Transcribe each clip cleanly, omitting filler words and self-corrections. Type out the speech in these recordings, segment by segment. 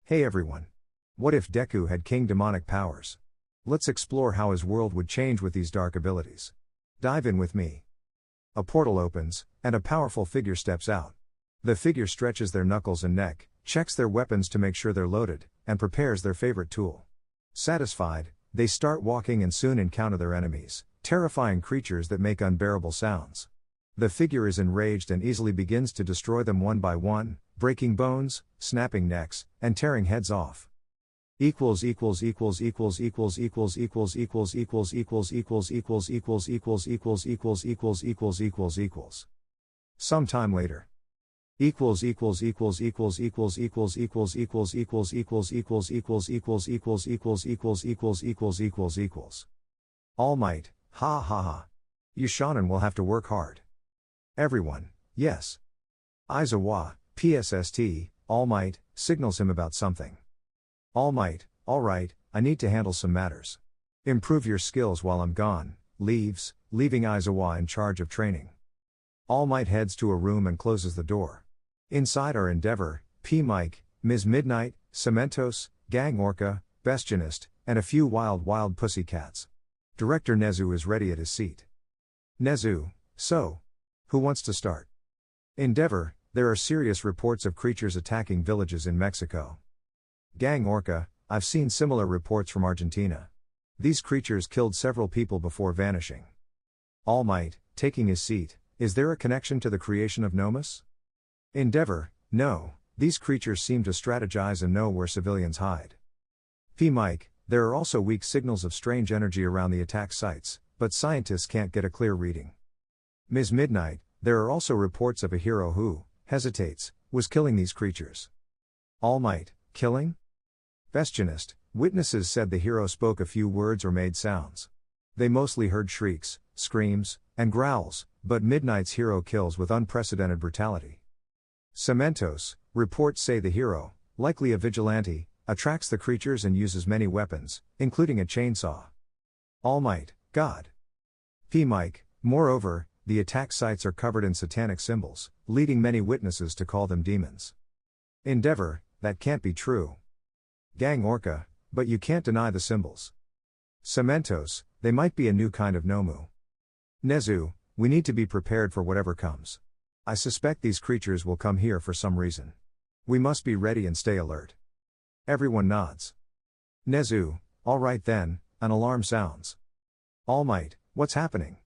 Hey everyone. What if Deku had king demonic powers? Let's explore how his world would change with these dark abilities. Dive in with me. A portal opens, and a powerful figure steps out. The figure stretches their knuckles and neck, checks their weapons to make sure they're loaded, and prepares their favorite tool. Satisfied, they start walking and soon encounter their enemies, terrifying creatures that make unbearable sounds. The figure is enraged and easily begins to destroy them one by one, breaking bones, snapping necks, and tearing heads off. Equals equals equals equals equals equals equals equals equals equals equals equals equals equals equals equals equals equals equals equals. Sometime later. Equals equals equals equals equals equals equals equals equals equals equals equals equals equals equals equals equals equals equals equals. All Might, ha ha ha. You shonen will have to work hard. Everyone, yes. Aizawa, PSST, All Might, signals him about something. All Might, alright, I need to handle some matters. Improve your skills while I'm gone, leaves, leaving Aizawa in charge of training. All Might heads to a room and closes the door. Inside are Endeavor, P. Mike, Ms. Midnight, Cementos, Gang Orca, Bastionist, and a few wild pussycats. Director Nezu is ready at his seat. Nezu, so? Who wants to start? Endeavor, there are serious reports of creatures attacking villages in Mexico. Gang Orca, I've seen similar reports from Argentina. These creatures killed several people before vanishing. All Might, taking his seat, is there a connection to the creation of Nomus? Endeavor, no, these creatures seem to strategize and know where civilians hide. P. Mike, there are also weak signals of strange energy around the attack sites, but scientists can't get a clear reading. Ms. Midnight, there are also reports of a hero who, hesitates, was killing these creatures. All Might, killing? Bastionist, witnesses said the hero spoke a few words or made sounds. They mostly heard shrieks, screams, and growls, but Midnight's hero kills with unprecedented brutality. Cementos, reports say the hero, likely a vigilante, attracts the creatures and uses many weapons, including a chainsaw. All Might, God. P. Mike, moreover, the attack sites are covered in satanic symbols, leading many witnesses to call them demons. Endeavor, that can't be true. Gang Orca, but you can't deny the symbols. Cementos, they might be a new kind of Nomu. Nezu, we need to be prepared for whatever comes. I suspect these creatures will come here for some reason. We must be ready and stay alert. Everyone nods. Nezu, alright then, an alarm sounds. All Might, what's happening?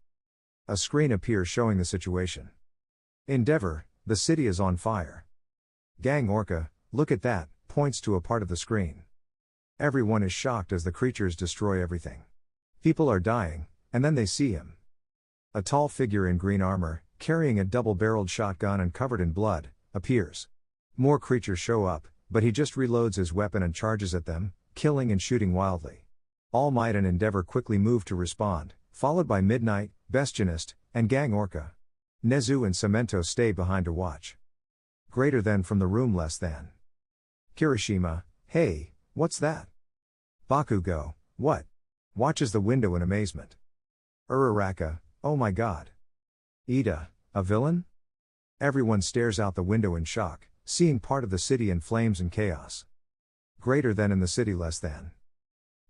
A screen appears showing the situation. Endeavor, the city is on fire. Gang Orca, look at that, points to a part of the screen. Everyone is shocked as the creatures destroy everything. People are dying, and then they see him. A tall figure in green armor, carrying a double-barreled shotgun and covered in blood, appears. More creatures show up, but he just reloads his weapon and charges at them, killing and shooting wildly. All Might and Endeavor quickly move to respond, followed by Midnight, Bastionist, and Gang Orca. Nezu and Cementos stay behind to watch. Greater than from the room less than. Kirishima, hey, what's that? Bakugo, what? Watches the window in amazement. Uraraka, oh my god. Ida, a villain? Everyone stares out the window in shock, seeing part of the city in flames and chaos. Greater than in the city less than.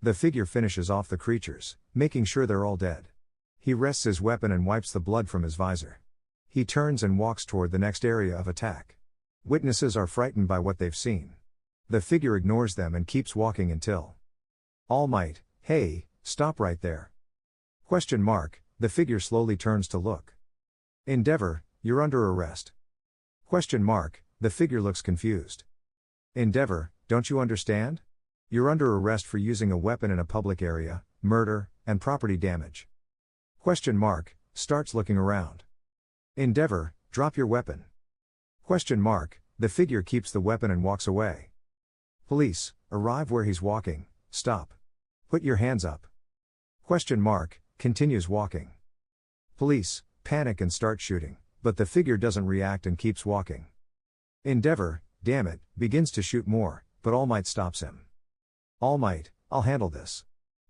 The figure finishes off the creatures, making sure they're all dead. He rests his weapon and wipes the blood from his visor. He turns and walks toward the next area of attack. Witnesses are frightened by what they've seen. The figure ignores them and keeps walking until. All Might, hey, stop right there. Question mark, the figure slowly turns to look. Endeavor, you're under arrest. Question mark, the figure looks confused. Endeavor, don't you understand? You're under arrest for using a weapon in a public area, murder, and property damage. Question mark, starts looking around. Endeavor, drop your weapon. Question mark, the figure keeps the weapon and walks away. Police, arrive where he's walking, stop. Put your hands up. Question mark, continues walking. Police, panic and start shooting, but the figure doesn't react and keeps walking. Endeavor, damn it, begins to shoot more, but All Might stops him. All Might, I'll handle this.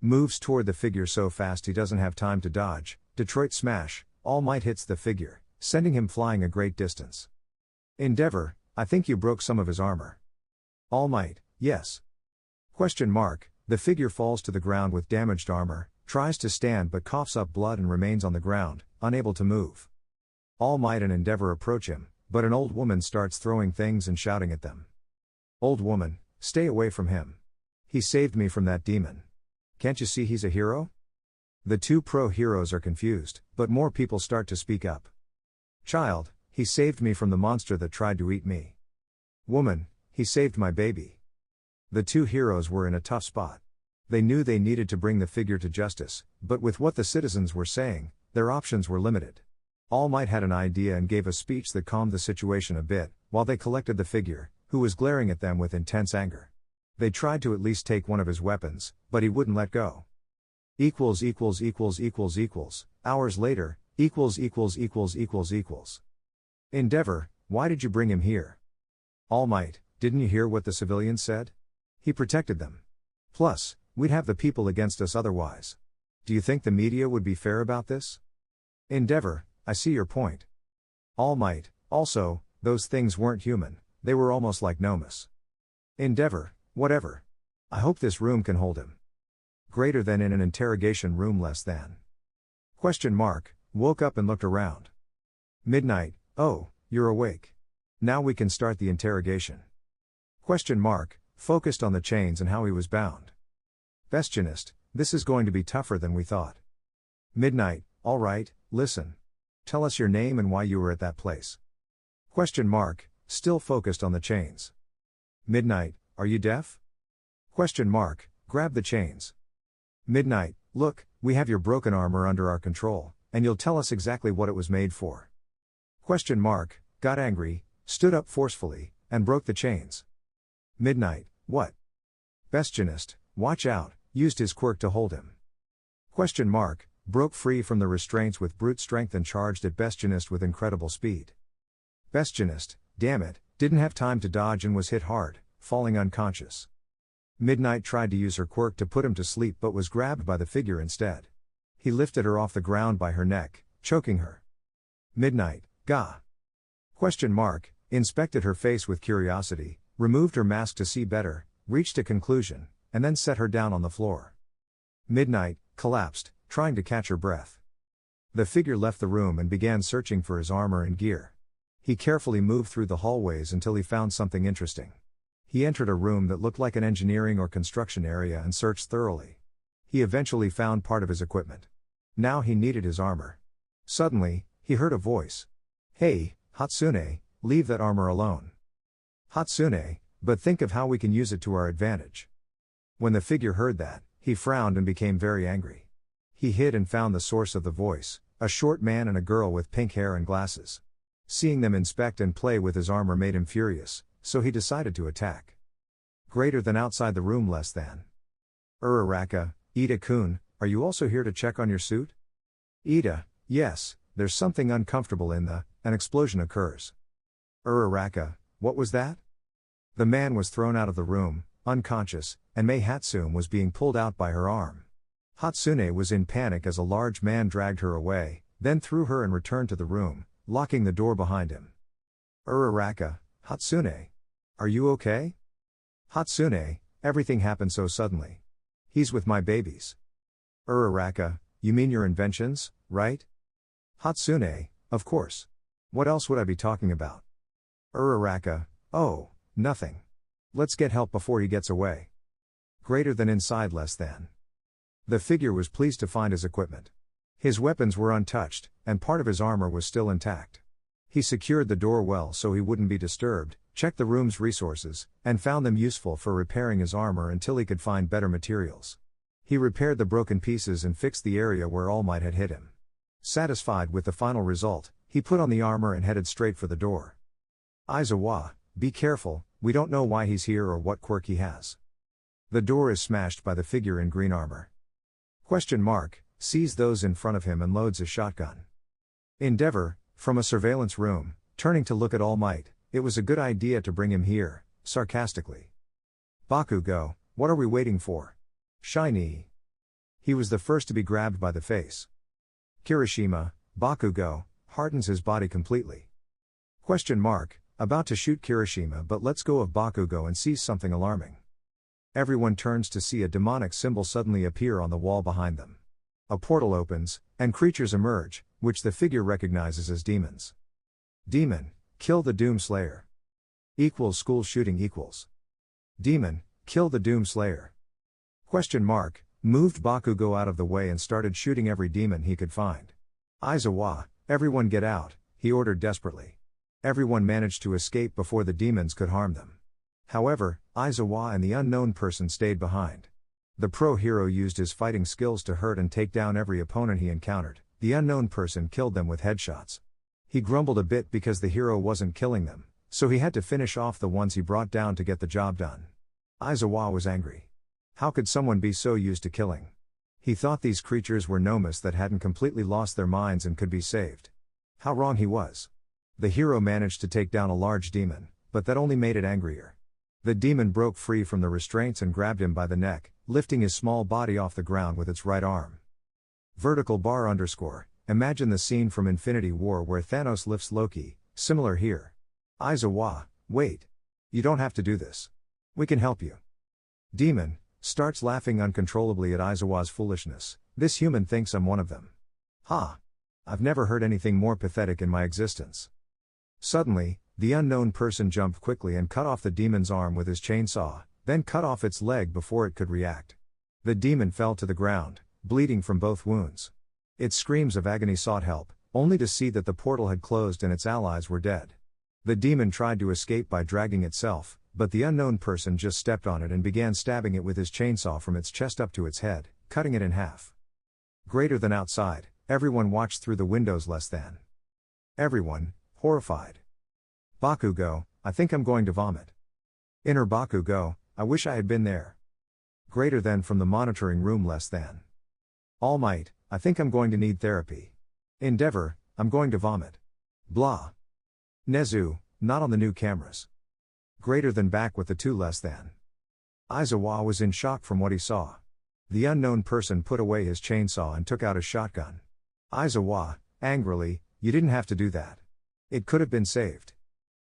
Moves toward the figure so fast he doesn't have time to dodge. Detroit smash, All Might hits the figure, sending him flying a great distance. Endeavor, I think you broke some of his armor. All Might, Yes. Question mark. The figure falls to the ground with damaged armor, tries to stand but coughs up blood and remains on the ground, unable to move. All Might and Endeavor approach him, but an old woman starts throwing things and shouting at them. Old woman, stay away from him. He saved me from that demon. Can't you see he's a hero? The two pro-heroes are confused, but more people start to speak up. Child, he saved me from the monster that tried to eat me. Woman, he saved my baby. The two heroes were in a tough spot. They knew they needed to bring the figure to justice, but with what the citizens were saying, their options were limited. All Might had an idea and gave a speech that calmed the situation a bit, while they collected the figure, who was glaring at them with intense anger. They tried to at least take one of his weapons, but he wouldn't let go. Hours later, Endeavor, why did you bring him here? All Might, didn't you hear what the civilians said? He protected them. Plus, we'd have the people against us otherwise. Do you think the media would be fair about this? Endeavor, I see your point. All Might, also, those things weren't human, they were almost like Nomus. Endeavor, whatever. I hope this room can hold him. Greater than in an interrogation room less than. Question mark, woke up and looked around. Midnight, oh, you're awake. Now we can start the interrogation. Question mark, focused on the chains and how he was bound. Bastionist, this is going to be tougher than we thought. Midnight, all right, listen. Tell us your name and why you were at that place. Question mark, still focused on the chains. Midnight, are you deaf? Question mark, grab the chains. Midnight, look, we have your broken armor under our control, and you'll tell us exactly what it was made for. Question mark, got angry, stood up forcefully, and broke the chains. Midnight, what? Bastionist, watch out, used his quirk to hold him. Question mark, broke free from the restraints with brute strength and charged at Bastionist with incredible speed. Bastionist, damn it, didn't have time to dodge and was hit hard, falling unconscious. Midnight tried to use her quirk to put him to sleep but was grabbed by the figure instead. He lifted her off the ground by her neck, choking her. Midnight, gah. Question mark, inspected her face with curiosity, removed her mask to see better, reached a conclusion, and then set her down on the floor. Midnight, collapsed, trying to catch her breath. The figure left the room and began searching for his armor and gear. He carefully moved through the hallways until he found something interesting. He entered a room that looked like an engineering or construction area and searched thoroughly. He eventually found part of his equipment. Now he needed his armor. Suddenly, he heard a voice. Hey, Hatsune, leave that armor alone. Hatsune, but think of how we can use it to our advantage. When the figure heard that, he frowned and became very angry. He hid and found the source of the voice, a short man and a girl with pink hair and glasses. Seeing them inspect and play with his armor made him furious, so he decided to attack. Greater than outside the room less than. Uraraka, Ida-kun, are you also here to check on your suit? Ida, yes, there's something uncomfortable in an explosion occurs. Uraraka, what was that? The man was thrown out of the room, unconscious, and Mei Hatsune was being pulled out by her arm. Hatsune was in panic as a large man dragged her away, then threw her and returned to the room, locking the door behind him. Uraraka, Hatsune. Are you okay? Hatsune, everything happened so suddenly. He's with my babies. Uraraka, you mean your inventions, right? Hatsune, of course. What else would I be talking about? Uraraka, oh, nothing. Let's get help before he gets away. Greater than inside less than. The figure was pleased to find his equipment. His weapons were untouched, and part of his armor was still intact. He secured the door well so he wouldn't be disturbed, checked the room's resources, and found them useful for repairing his armor until he could find better materials. He repaired the broken pieces and fixed the area where All Might had hit him. Satisfied with the final result, he put on the armor and headed straight for the door. Aizawa, be careful, we don't know why he's here or what quirk he has. The door is smashed by the figure in green armor. Question mark, sees those in front of him and loads a shotgun. Endeavor, from a surveillance room, turning to look at All Might, it was a good idea to bring him here, sarcastically. Bakugo, what are we waiting for? Shiny. He was the first to be grabbed by the face. Kirishima, Bakugo, hardens his body completely. Question mark, about to shoot Kirishima but lets go of Bakugo and sees something alarming. Everyone turns to see a demonic symbol suddenly appear on the wall behind them. A portal opens, and creatures emerge, which the figure recognizes as demons. Demon, kill the Doom Slayer. Equals school shooting equals. Demon, kill the Doom Slayer. Question mark, moved Bakugo out of the way and started shooting every demon he could find. Aizawa, everyone get out, he ordered desperately. Everyone managed to escape before the demons could harm them. However, Aizawa and the unknown person stayed behind. The pro hero used his fighting skills to hurt and take down every opponent he encountered. The unknown person killed them with headshots. He grumbled a bit because the hero wasn't killing them, so he had to finish off the ones he brought down to get the job done. Aizawa was angry. How could someone be so used to killing? He thought these creatures were nomas that hadn't completely lost their minds and could be saved. How wrong he was. The hero managed to take down a large demon, but that only made it angrier. The demon broke free from the restraints and grabbed him by the neck, lifting his small body off the ground with its right arm. Vertical bar underscore, imagine the scene from Infinity War where Thanos lifts Loki, similar here. Aizawa, wait. You don't have to do this. We can help you. Demon, starts laughing uncontrollably at Aizawa's foolishness. This human thinks I'm one of them. Ha! I've never heard anything more pathetic in my existence. Suddenly, the unknown person jumped quickly and cut off the demon's arm with his chainsaw, then cut off its leg before it could react. The demon fell to the ground, bleeding from both wounds. Its screams of agony sought help, only to see that the portal had closed and its allies were dead. The demon tried to escape by dragging itself, but the unknown person just stepped on it and began stabbing it with his chainsaw from its chest up to its head, cutting it in half. Greater than outside, everyone watched through the windows less than. Everyone, horrified. Bakugo, I think I'm going to vomit. Inner Bakugo, I wish I had been there. Greater than from the monitoring room less than. All Might, I think I'm going to need therapy. Endeavor, I'm going to vomit. Blah. Nezu, not on the new cameras. Greater than back with the two less than. Aizawa was in shock from what he saw. The unknown person put away his chainsaw and took out his shotgun. Aizawa, angrily, you didn't have to do that. It could have been saved.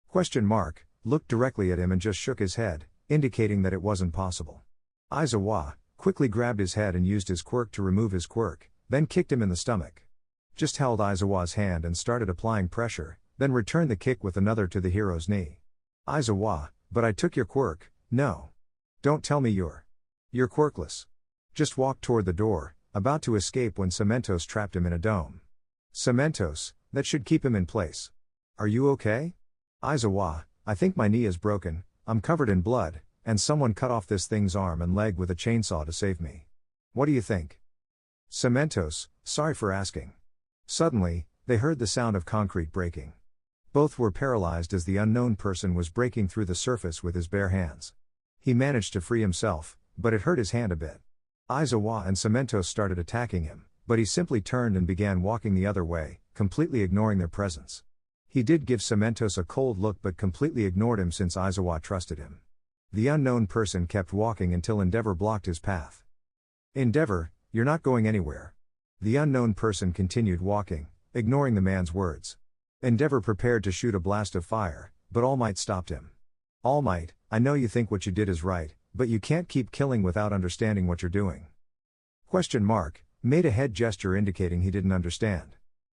Question mark, looked directly at him and just shook his head, indicating that it wasn't possible. Aizawa quickly grabbed his head and used his quirk to remove his quirk, then kicked him in the stomach. Just held Aizawa's hand and started applying pressure, then returned the kick with another to the hero's knee. Aizawa, but I took your quirk. No. Don't tell me you're quirkless. Just walked toward the door, about to escape when Cementos trapped him in a dome. Cementos, that should keep him in place. Are you okay? Aizawa, I think my knee is broken, I'm covered in blood, and someone cut off this thing's arm and leg with a chainsaw to save me. What do you think? Cementos, sorry for asking. Suddenly, they heard the sound of concrete breaking. Both were paralyzed as the unknown person was breaking through the surface with his bare hands. He managed to free himself, but it hurt his hand a bit. Aizawa and Cementos started attacking him, but he simply turned and began walking the other way, completely ignoring their presence. He did give Cementos a cold look but completely ignored him since Aizawa trusted him. The unknown person kept walking until Endeavor blocked his path. Endeavor, you're not going anywhere. The unknown person continued walking, ignoring the man's words. Endeavor prepared to shoot a blast of fire, but All Might stopped him. All Might, I know you think what you did is right, but you can't keep killing without understanding what you're doing. Question mark, made a head gesture indicating he didn't understand.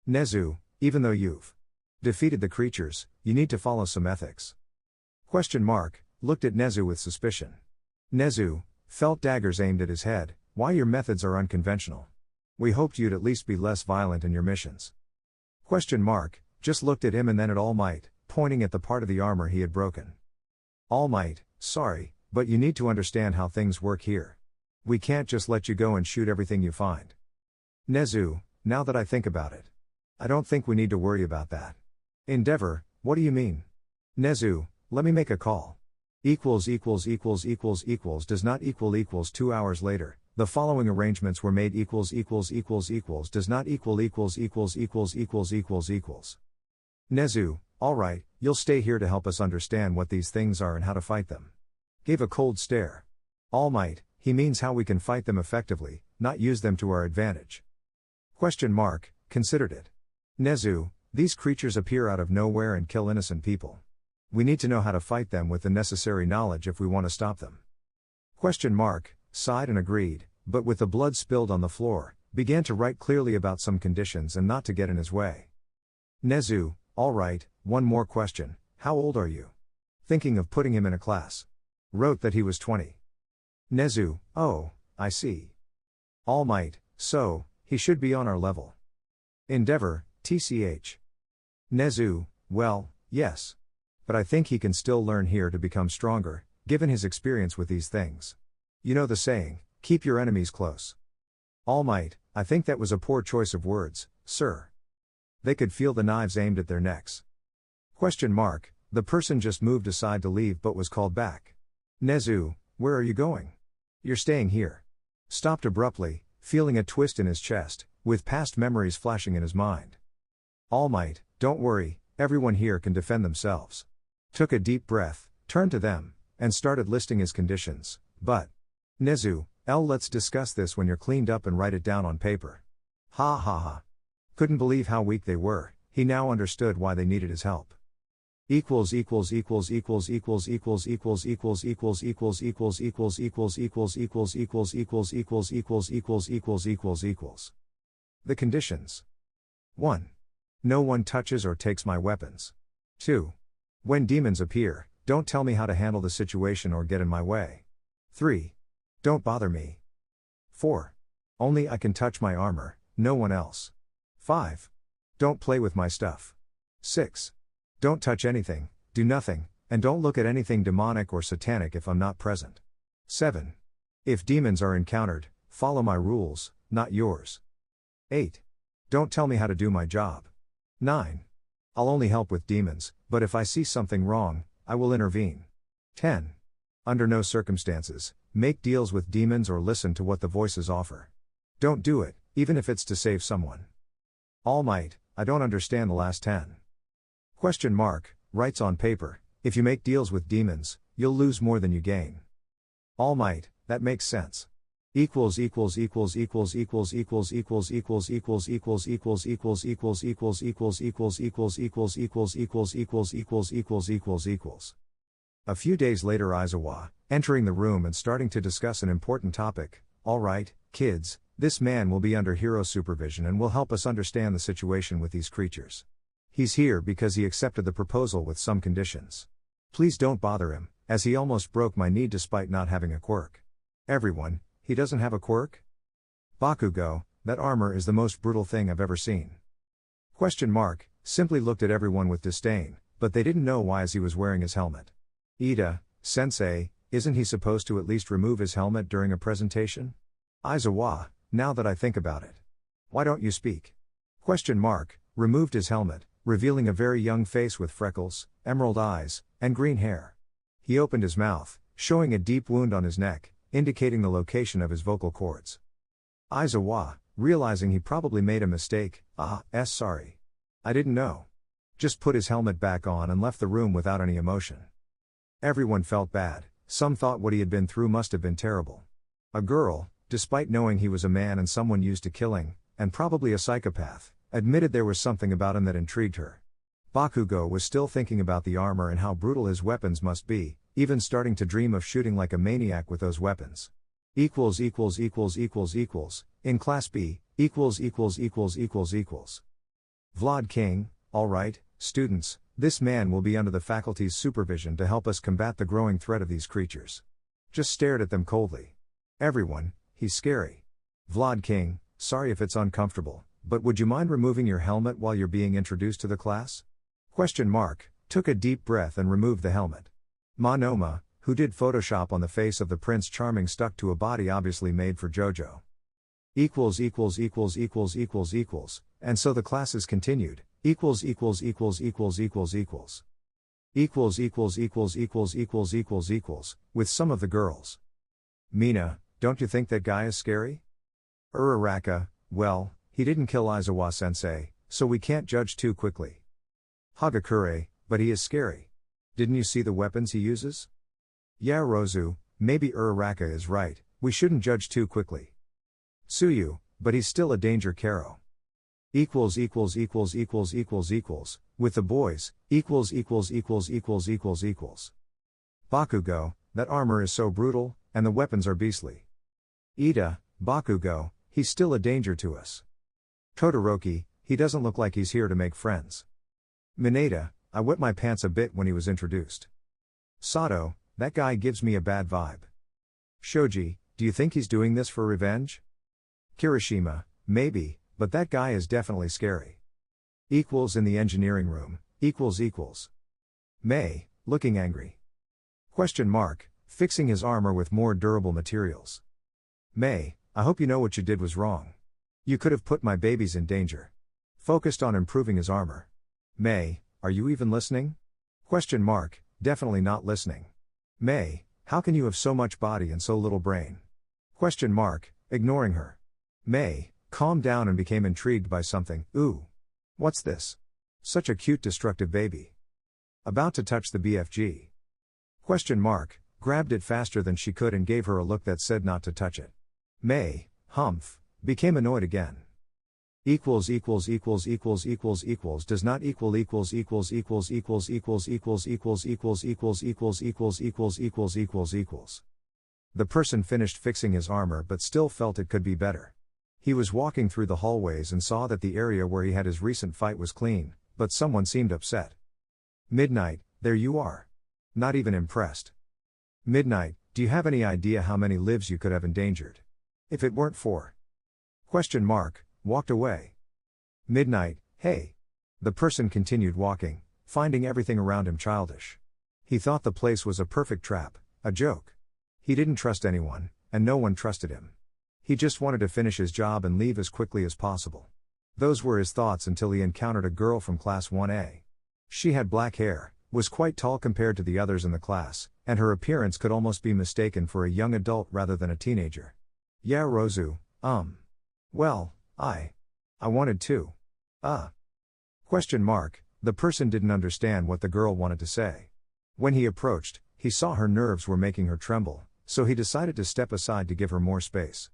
Nezu, even though you've defeated the creatures, you need to follow some ethics. Question mark, looked at Nezu with suspicion. Nezu, felt daggers aimed at his head, why your methods are unconventional. We hoped you'd at least be less violent in your missions. Question mark, just looked at him and then at All Might, pointing at the part of the armor he had broken. All Might, sorry, but you need to understand how things work here. We can't just let you go and shoot everything you find. Nezu, now that I think about it, I don't think we need to worry about that. Endeavor, what do you mean? Nezu, let me make a call. Does not equals 2 hours later, the following arrangements were made does not equals. Nezu, alright, you'll stay here to help us understand what these things are and how to fight them. Gave a cold stare. All Might, he means how we can fight them effectively, not use them to our advantage. Question mark, considered it. Nezu, these creatures appear out of nowhere and kill innocent people. We need to know how to fight them with the necessary knowledge if we want to stop them. Sighed and agreed, but with the blood spilled on the floor, began to write clearly about some conditions and not to get in his way. Nezu, all right, one more question, how old are you? Thinking of putting him in a class. Wrote that he was 20. Nezu, oh, I see. All Might, so, he should be on our level. Endeavor, tch. Nezu, well, yes. But I think he can still learn here to become stronger, given his experience with these things. You know the saying, keep your enemies close. All Might, I think that was a poor choice of words, sir. They could feel the knives aimed at their necks. The person just moved aside to leave but was called back. Nezu, where are you going? You're staying here. Stopped abruptly, feeling a twist in his chest, with past memories flashing in his mind. All Might, don't worry, everyone here can defend themselves. Took a deep breath, turned to them, and started listing his conditions, but... Nezu, let's discuss this when you're cleaned up and write it down on paper. Ha ha ha. Couldn't believe how weak they were, he now understood why they needed his help. The conditions. 1. No one touches or takes my weapons. 2. When demons appear, don't tell me how to handle the situation or get in my way. 3. Don't bother me. 4. Only I can touch my armor, no one else. 5. Don't play with my stuff. 6. Don't touch anything, do nothing, and don't look at anything demonic or satanic if I'm not present. 7. If demons are encountered, follow my rules, not yours. 8. Don't tell me how to do my job. 9. I'll only help with demons, but if I see something wrong, I will intervene. 10. Under no circumstances, make deals with demons or listen to what the voices offer. Don't do it, even if it's to save someone. All Might, I don't understand the last 10. Writes on paper, if you make deals with demons, you'll lose more than you gain. All Might, that makes sense. A few days later, Aizawa, entering the room and starting to discuss an important topic. All right, kids, this man will be under hero supervision and will help us understand the situation with these creatures. He's here because he accepted the proposal with some conditions. Please don't bother him, as he almost broke my knee despite not having a quirk. Everyone, he doesn't have a quirk? Bakugo, that armor is the most brutal thing I've ever seen. Simply looked at everyone with disdain, but they didn't know why as he was wearing his helmet. Ida, sensei, isn't he supposed to at least remove his helmet during a presentation? Aizawa, now that I think about it. Why don't you speak? Removed his helmet, revealing a very young face with freckles, emerald eyes, and green hair. He opened his mouth, showing a deep wound on his neck, indicating the location of his vocal cords. Aizawa, realizing he probably made a mistake, sorry. I didn't know. Just put his helmet back on and left the room without any emotion. Everyone felt bad, some thought what he had been through must have been terrible. A girl, despite knowing he was a man and someone used to killing, and probably a psychopath, admitted there was something about him that intrigued her. Bakugo was still thinking about the armor and how brutal his weapons must be, even starting to dream of shooting like a maniac with those weapons. In Class B, Vlad King, alright, students, this man will be under the faculty's supervision to help us combat the growing threat of these creatures. Just stared at them coldly. Everyone, he's scary. Vlad King, sorry if it's uncomfortable, but would you mind removing your helmet while you're being introduced to the class? Took a deep breath and removed the helmet. Monoma, who did Photoshop on the face of the Prince Charming stuck to a body obviously made for JoJo. And so the classes continued. With some of the girls. Mina, don't you think that guy is scary? Uraraka, well, he didn't kill Aizawa-sensei, so we can't judge too quickly. Hagakure, but he is scary. Didn't you see the weapons he uses? Yaoruzu, maybe Uraraka is right, we shouldn't judge too quickly. Tsuyu, but he's still a danger Karo. With the boys, Bakugo, that armor is so brutal, and the weapons are beastly. Ida, Bakugo, he's still a danger to us. Todoroki, he doesn't look like he's here to make friends. Mineta, I wet my pants a bit when he was introduced. Sato, that guy gives me a bad vibe. Shoji, do you think he's doing this for revenge? Kirishima, maybe, but that guy is definitely scary. In the engineering room, May, looking angry. Fixing his armor with more durable materials. May, I hope you know what you did was wrong. You could have put my babies in danger. Focused on improving his armor. May, are you even listening? Definitely not listening. May, how can you have so much body and so little brain? Ignoring her. May, calmed down and became intrigued by something. Ooh. What's this? Such a cute destructive baby. About to touch the BFG. Grabbed it faster than she could and gave her a look that said not to touch it. May, became annoyed again. Does not equal The person finished fixing his armor but still felt it could be better. He was walking through the hallways and saw that the area where he had his recent fight was clean, but someone seemed upset. Midnight, there you are. Not even impressed. Midnight, do you have any idea how many lives you could have endangered? If it weren't for... walked away. Midnight, hey. The person continued walking, finding everything around him childish. He thought the place was a perfect trap, a joke. He didn't trust anyone, and no one trusted him. He just wanted to finish his job and leave as quickly as possible. Those were his thoughts until he encountered a girl from Class 1A. She had black hair, was quite tall compared to the others in the class, and her appearance could almost be mistaken for a young adult rather than a teenager. Yeah, Rozu, well, I wanted to. The person didn't understand what the girl wanted to say. When he approached, he saw her nerves were making her tremble, so he decided to step aside to give her more space.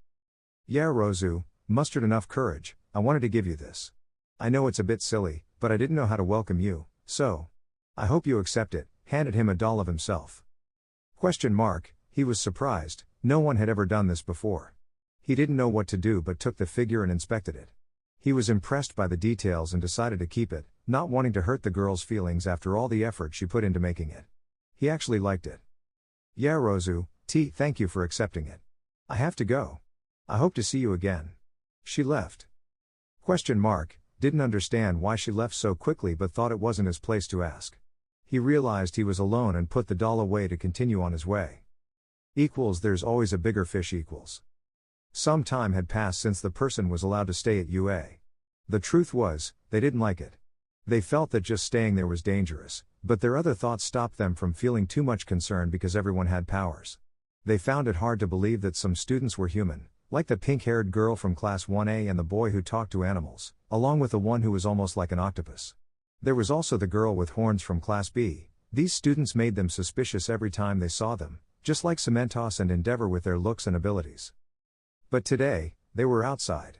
Yeah, Rozu, mustered enough courage, I wanted to give you this. I know it's a bit silly, but I didn't know how to welcome you, so. I hope you accept it, handed him a doll of himself. He was surprised, no one had ever done this before. He didn't know what to do but took the figure and inspected it. He was impressed by the details and decided to keep it, not wanting to hurt the girl's feelings after all the effort she put into making it. He actually liked it. Yeah, Rozu, thank you for accepting it. I have to go. I hope to see you again. She left. Didn't understand why she left so quickly but thought it wasn't his place to ask. He realized he was alone and put the doll away to continue on his way. There's always a bigger fish. Some time had passed since the person was allowed to stay at UA. The truth was, they didn't like it. They felt that just staying there was dangerous, but their other thoughts stopped them from feeling too much concern because everyone had powers. They found it hard to believe that some students were human, like the pink-haired girl from Class 1A and the boy who talked to animals, along with the one who was almost like an octopus. There was also the girl with horns from Class B. These students made them suspicious every time they saw them, just like Cementos and Endeavor with their looks and abilities. But today, they were outside.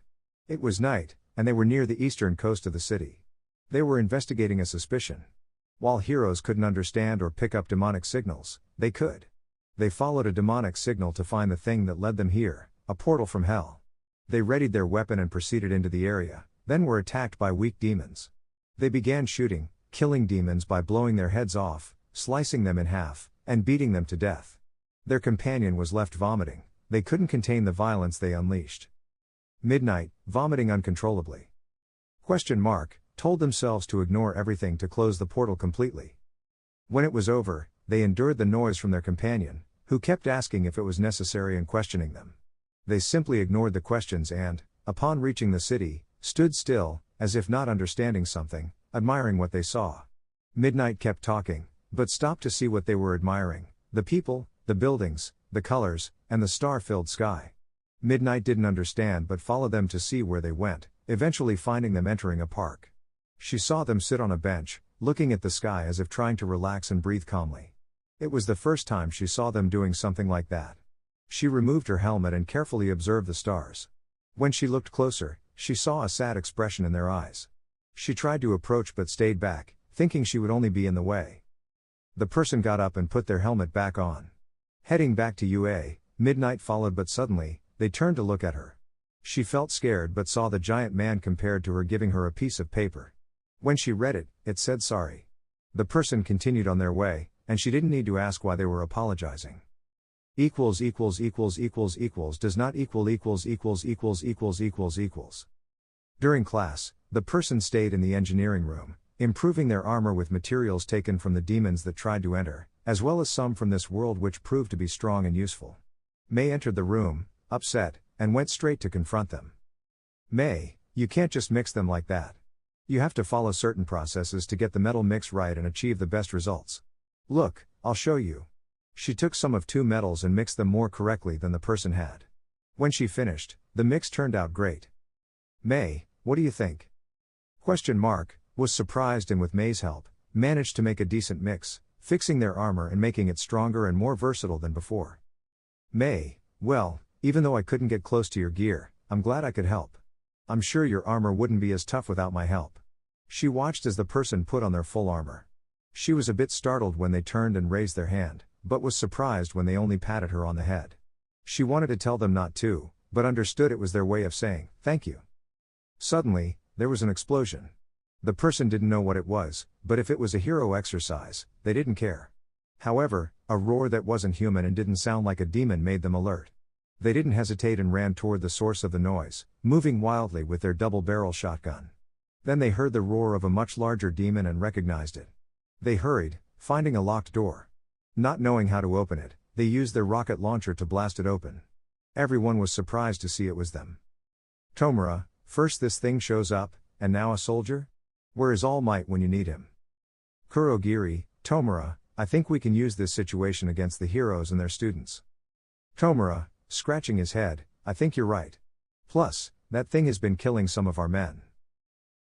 It was night, and they were near the eastern coast of the city. They were investigating a suspicion. While heroes couldn't understand or pick up demonic signals, they could. They followed a demonic signal to find the thing that led them here, a portal from hell. They readied their weapon and proceeded into the area, then were attacked by weak demons. They began shooting, killing demons by blowing their heads off, slicing them in half, and beating them to death. Their companion was left vomiting. They couldn't contain the violence they unleashed. Midnight, vomiting uncontrollably. Told themselves to ignore everything to close the portal completely. When it was over, they endured the noise from their companion, who kept asking if it was necessary and questioning them. They simply ignored the questions and, upon reaching the city, stood still, as if not understanding something, admiring what they saw. Midnight kept talking, but stopped to see what they were admiring: the people, the buildings, the colors, and the star-filled sky. Midnight didn't understand but followed them to see where they went, eventually finding them entering a park. She saw them sit on a bench, looking at the sky as if trying to relax and breathe calmly. It was the first time she saw them doing something like that. She removed her helmet and carefully observed the stars. When she looked closer, she saw a sad expression in their eyes. She tried to approach but stayed back, thinking she would only be in the way. The person got up and put their helmet back on. Heading back to UA, Midnight followed, but suddenly, they turned to look at her. She felt scared but saw the giant man compared to her giving her a piece of paper. When she read it, it said sorry. The person continued on their way, and she didn't need to ask why they were apologizing. Does not equal. During class, the person stayed in the engineering room, improving their armor with materials taken from the demons that tried to enter, as well as some from this world which proved to be strong and useful. May entered the room, upset, and went straight to confront them. May, you can't just mix them like that. You have to follow certain processes to get the metal mix right and achieve the best results. Look, I'll show you. She took some of two metals and mixed them more correctly than the person had. When she finished, the mix turned out great. May, what do you think? Was surprised and with May's help, managed to make a decent mix, fixing their armor and making it stronger and more versatile than before. May, well, even though I couldn't get close to your gear, I'm glad I could help. I'm sure your armor wouldn't be as tough without my help. She watched as the person put on their full armor. She was a bit startled when they turned and raised their hand, but was surprised when they only patted her on the head. She wanted to tell them not to, but understood it was their way of saying, thank you. Suddenly, there was an explosion. The person didn't know what it was, but if it was a hero exercise, they didn't care. However, a roar that wasn't human and didn't sound like a demon made them alert. They didn't hesitate and ran toward the source of the noise, moving wildly with their double-barrel shotgun. Then they heard the roar of a much larger demon and recognized it. They hurried, finding a locked door. Not knowing how to open it, they used their rocket launcher to blast it open. Everyone was surprised to see it was them. Tomura, first this thing shows up, and now a soldier? Where is All Might when you need him? Kurogiri, Tomura, I think we can use this situation against the heroes and their students. Tomura, scratching his head, I think you're right. Plus, that thing has been killing some of our men.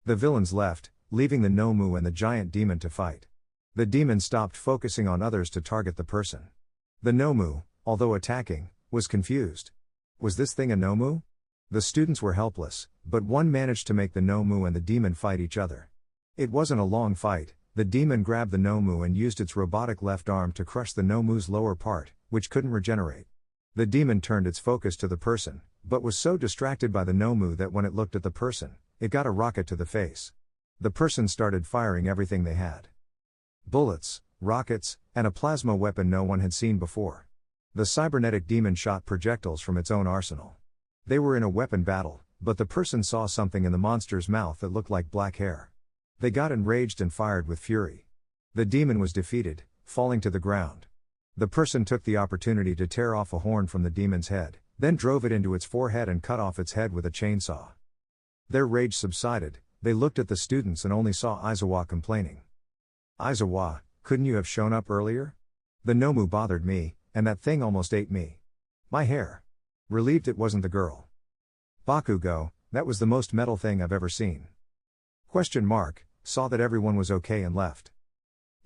The villains left, leaving the Nomu and the giant demon to fight. The demon stopped focusing on others to target the person. The Nomu, although attacking, was confused. Was this thing a Nomu? The students were helpless, but one managed to make the Nomu and the demon fight each other. It wasn't a long fight. The demon grabbed the Nomu and used its robotic left arm to crush the Nomu's lower part, which couldn't regenerate. The demon turned its focus to the person, but was so distracted by the Nomu that when it looked at the person, it got a rocket to the face. The person started firing everything they had. Bullets, rockets, and a plasma weapon no one had seen before. The cybernetic demon shot projectiles from its own arsenal. They were in a weapon battle, but the person saw something in the monster's mouth that looked like black hair. They got enraged and fired with fury. The demon was defeated, falling to the ground. The person took the opportunity to tear off a horn from the demon's head, then drove it into its forehead and cut off its head with a chainsaw. Their rage subsided, they looked at the students and only saw Aizawa complaining. Aizawa, couldn't you have shown up earlier? The Nomu bothered me, and that thing almost ate me. My hair. Relieved it wasn't the girl. Bakugo, that was the most metal thing I've ever seen. Saw that everyone was okay and left.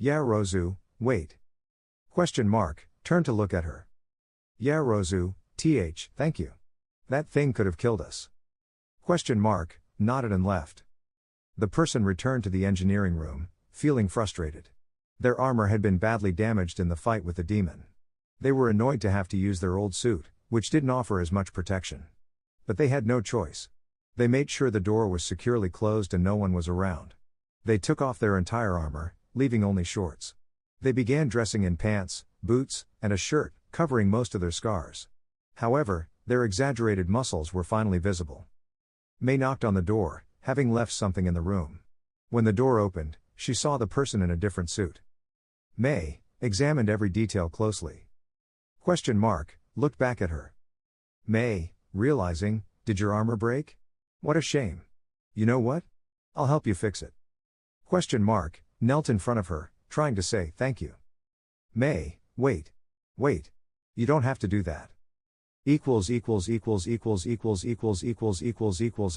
Yaozu, wait. Turned to look at her. Yaozu, thank you. That thing could have killed us. Nodded and left. The person returned to the engineering room, feeling frustrated. Their armor had been badly damaged in the fight with the demon. They were annoyed to have to use their old suit, which didn't offer as much protection. But they had no choice. They made sure the door was securely closed and no one was around. They took off their entire armor, leaving only shorts. They began dressing in pants, boots, and a shirt, covering most of their scars. However, their exaggerated muscles were finally visible. May knocked on the door, having left something in the room. When the door opened, she saw the person in a different suit. May examined every detail closely. Looked back at her. May, realizing, did your armor break? What a shame. You know what? I'll help you fix it. Knelt in front of her, trying to say thank you. May, wait. You don't have to do that.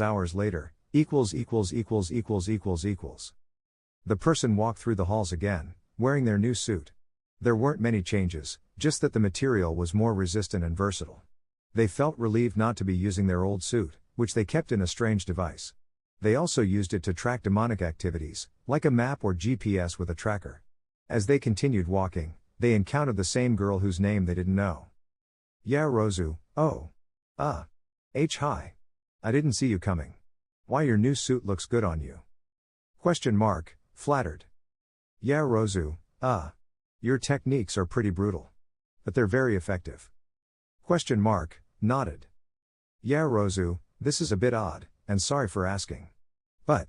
Hours later, The person walked through the halls again, wearing their new suit. There weren't many changes, just that the material was more resistant and versatile. They felt relieved not to be using their old suit, which they kept in a strange device. They also used it to track demonic activities, like a map or GPS with a tracker. As they continued walking, they encountered the same girl whose name they didn't know. Yeah, Rozu, oh. Hi. I didn't see you coming. Why, your new suit looks good on you. Question mark, flattered. Yeah, Rozu, your techniques are pretty brutal. But they're very effective. Question mark, nodded. Yeah, Rozu, this is a bit odd, and sorry for asking. But,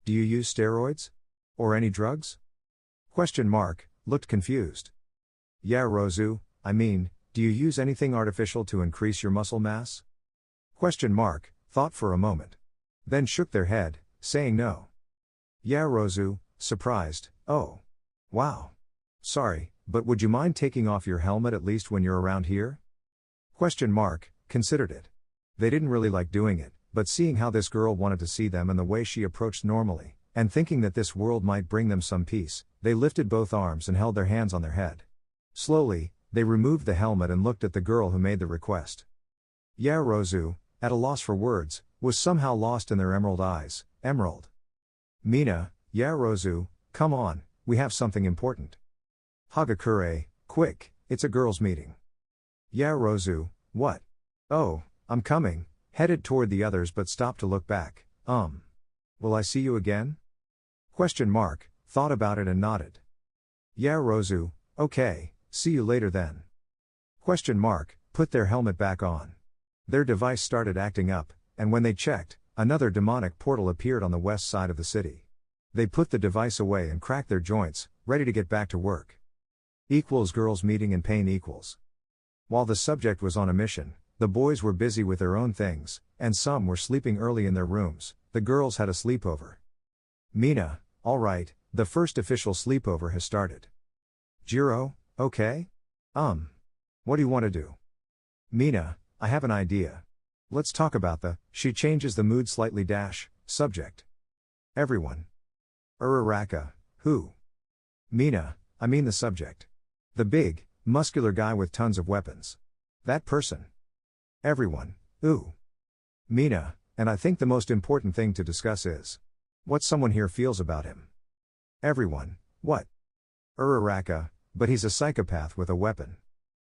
do you use steroids? Or any drugs? Question mark, looked confused. Yeah, Rozu, I mean, do you use anything artificial to increase your muscle mass? Question mark, thought for a moment. Then shook their head, saying no. Yeah, Rozu, surprised, oh. Wow. Sorry, but would you mind taking off your helmet at least when you're around here? Question mark, considered it. They didn't really like doing it, but seeing how this girl wanted to see them and the way she approached normally, and thinking that this world might bring them some peace, they lifted both arms and held their hands on their head. Slowly, they removed the helmet and looked at the girl who made the request. Yeah, Rozu, at a loss for words, was somehow lost in their emerald eyes. Emerald. Mina, yeah, Rozu, come on, we have something important. Hagakure, quick, it's a girls' meeting. Yeah, Rozu, what? Oh, I'm coming, headed toward the others but stopped to look back. Will I see you again? Question mark, thought about it and nodded. Yeah, Rozu, okay, see you later then. Question mark, put their helmet back on. Their device started acting up, and when they checked, another demonic portal appeared on the west side of the city. They put the device away and cracked their joints, ready to get back to work. Equals girls meeting and pain equals. While the subject was on a mission, the boys were busy with their own things, and some were sleeping early in their rooms. The girls had a sleepover. Mina, alright, the first official sleepover has started. Jiro, okay? What do you want to do? Mina, I have an idea. Let's talk about she changes the mood slightly subject. Everyone. Uraraka, who? Mina, I mean the subject. The big, muscular guy with tons of weapons. That person. Everyone, ooh. Mina, and I think the most important thing to discuss is what someone here feels about him. Everyone, what? Uraraka, but he's a psychopath with a weapon.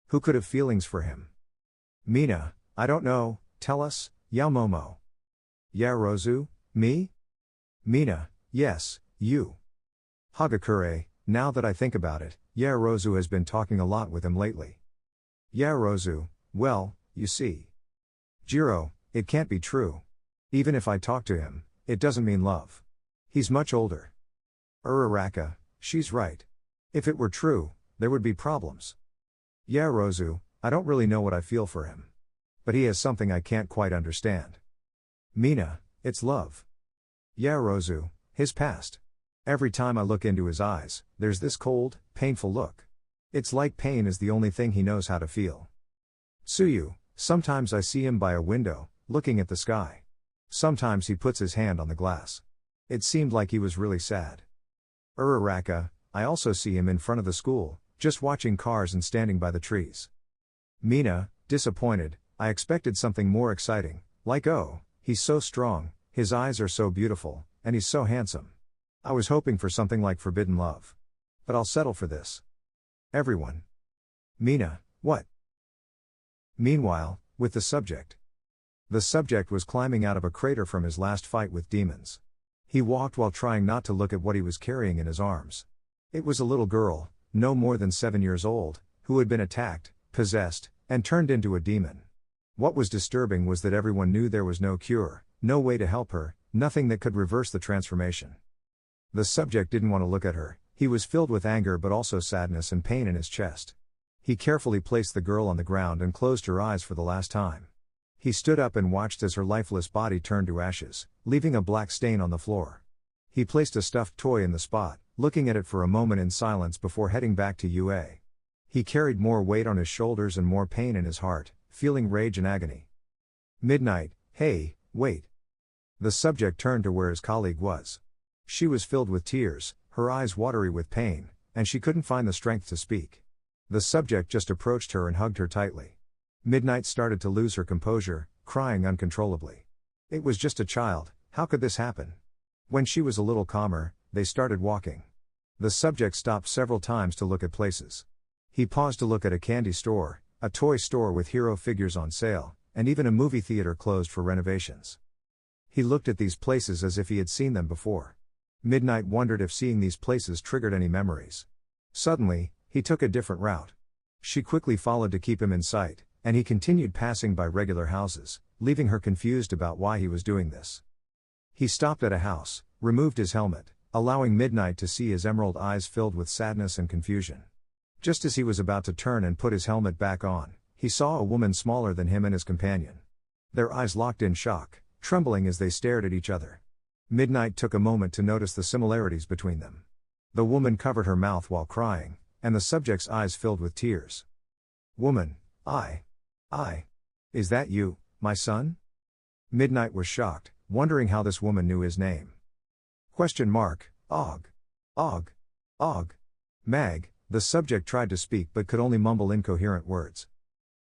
Who could have feelings for him? Mina, I don't know, tell us, Yaomomo. Yeah, Rozu, me? Mina, yes, you. Hagakure, now that I think about it, yeah, Rozu has been talking a lot with him lately. Yeah, Rozu, well, you see. Jiro, it can't be true. Even if I talk to him, it doesn't mean love. He's much older. Uraraka, she's right. If it were true, there would be problems. Yeah, Rozu, I don't really know what I feel for him. But he has something I can't quite understand. Mina, it's love. Yeah, Rozu, his past. Every time I look into his eyes, there's this cold, painful look. It's like pain is the only thing he knows how to feel. Tsuyu, sometimes I see him by a window, looking at the sky. Sometimes he puts his hand on the glass. It seemed like he was really sad. Uraraka, I also see him in front of the school, just watching cars and standing by the trees. Mina, disappointed, I expected something more exciting, like oh, he's so strong, his eyes are so beautiful, and he's so handsome. I was hoping for something like forbidden love. But I'll settle for this. Everyone. Mina, what? Meanwhile, with the subject. The subject was climbing out of a crater from his last fight with demons. He walked while trying not to look at what he was carrying in his arms. It was a little girl, no more than 7 years old, who had been attacked, possessed, and turned into a demon. What was disturbing was that everyone knew there was no cure, no way to help her, nothing that could reverse the transformation. The subject didn't want to look at her. He was filled with anger but also sadness and pain in his chest. He carefully placed the girl on the ground and closed her eyes for the last time. He stood up and watched as her lifeless body turned to ashes, leaving a black stain on the floor. He placed a stuffed toy in the spot, looking at it for a moment in silence before heading back to UA. He carried more weight on his shoulders and more pain in his heart, feeling rage and agony. Midnight, hey, wait. The subject turned to where his colleague was. She was filled with tears, her eyes watery with pain, and she couldn't find the strength to speak. The subject just approached her and hugged her tightly. Midnight started to lose her composure, crying uncontrollably. It was just a child, how could this happen? When she was a little calmer, they started walking. The subject stopped several times to look at places. He paused to look at a candy store, a toy store with hero figures on sale, and even a movie theater closed for renovations. He looked at these places as if he had seen them before. Midnight wondered if seeing these places triggered any memories. Suddenly, he took a different route. She quickly followed to keep him in sight, and he continued passing by regular houses, leaving her confused about why he was doing this. He stopped at a house, removed his helmet, allowing Midnight to see his emerald eyes filled with sadness and confusion. Just as he was about to turn and put his helmet back on, he saw a woman smaller than him and his companion. Their eyes locked in shock, trembling as they stared at each other. Midnight took a moment to notice the similarities between them. The woman covered her mouth while crying, and the subject's eyes filled with tears. "Woman, I. Is that you, my son?" Midnight was shocked, wondering how this woman knew his name. Og. Mag, the subject tried to speak but could only mumble incoherent words.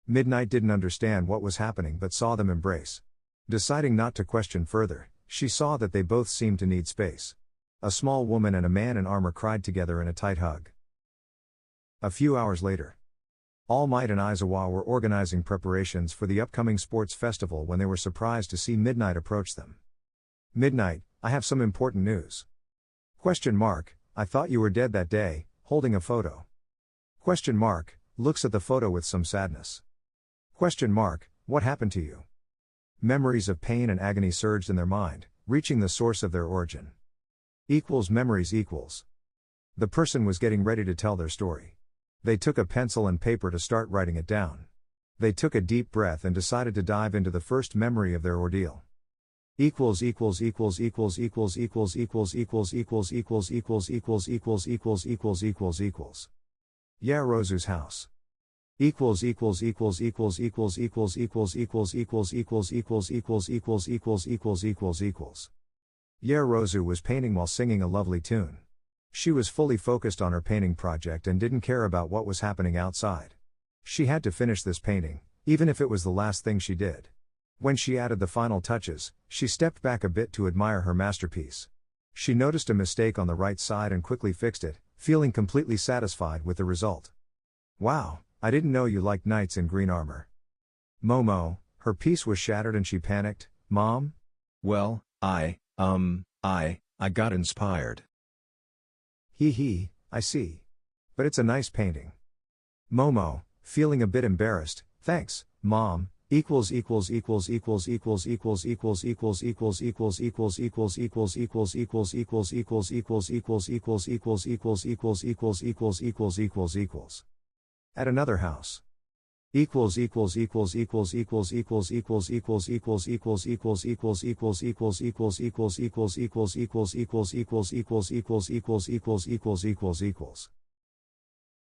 Midnight didn't understand what was happening but saw them embrace. Deciding not to question further, she saw that they both seemed to need space. A small woman and a man in armor cried together in a tight hug. A few hours later, All Might and Aizawa were organizing preparations for the upcoming sports festival when they were surprised to see Midnight approach them. "Midnight, I have some important news." I thought you were dead that day, holding a photo. Looks at the photo with some sadness. What happened to you? Memories of pain and agony surged in their mind, reaching the source of their origin. Memories. The person was getting ready to tell their story. They took a pencil and paper to start writing it down. They took a deep breath and decided to dive into the first memory of their ordeal. Yarozu's house. Yarozu was painting while singing a lovely tune. She was fully focused on her painting project and didn't care about what was happening outside. She had to finish this painting, even if it was the last thing she did. When she added the final touches, she stepped back a bit to admire her masterpiece. She noticed a mistake on the right side and quickly fixed it, feeling completely satisfied with the result. "Wow, I didn't know you liked knights in green armor." Momo, her piece was shattered and she panicked, "Mom?" Well, I got inspired. I see. But it's a nice painting." Momo, feeling a bit embarrassed, "Thanks, Mom." At another house.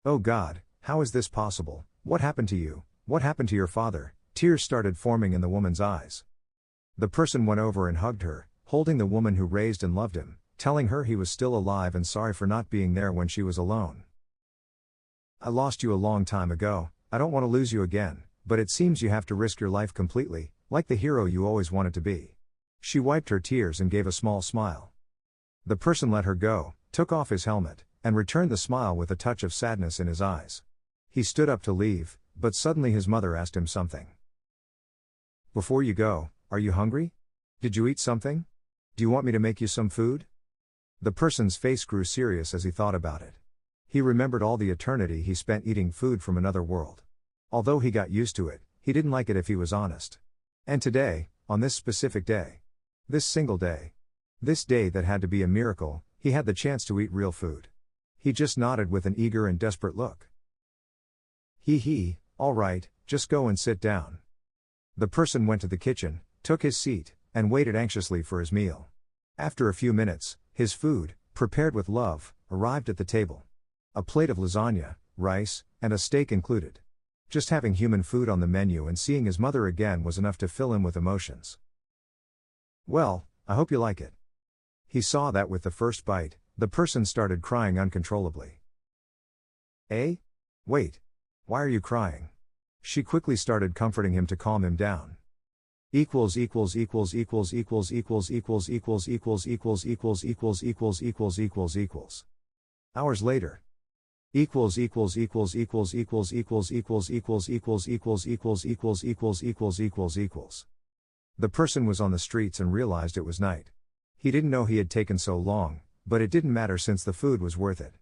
Oh God, how is this possible? What happened to you? What happened to your father? Tears started forming in the woman's eyes. The person went over and hugged her, holding the woman who raised and loved him, telling her he was still alive and sorry for not being there when she was alone. "I lost you a long time ago, I don't want to lose you again, but it seems you have to risk your life completely, like the hero you always wanted to be." She wiped her tears and gave a small smile. The person let her go, took off his helmet, and returned the smile with a touch of sadness in his eyes. He stood up to leave, but suddenly his mother asked him something. "Before you go, are you hungry? Did you eat something? Do you want me to make you some food?" The person's face grew serious as he thought about it. He remembered all the eternity he spent eating food from another world. Although he got used to it, he didn't like it if he was honest. And today, on this specific day, this single day, this day that had to be a miracle, he had the chance to eat real food. He just nodded with an eager and desperate look. All right, just go and sit down." The person went to the kitchen, took his seat, and waited anxiously for his meal. After a few minutes, his food, prepared with love, arrived at the table. A plate of lasagna, rice, and a steak included. Just having human food on the menu and seeing his mother again was enough to fill him with emotions. "Well, I hope you like it." He saw that with the first bite, the person started crying uncontrollably. Wait. Why are you crying?" She quickly started comforting him to calm him down. Hours later. The person was on the streets and realized it was night. He didn't know he had taken so long, but it didn't matter since the food was worth it.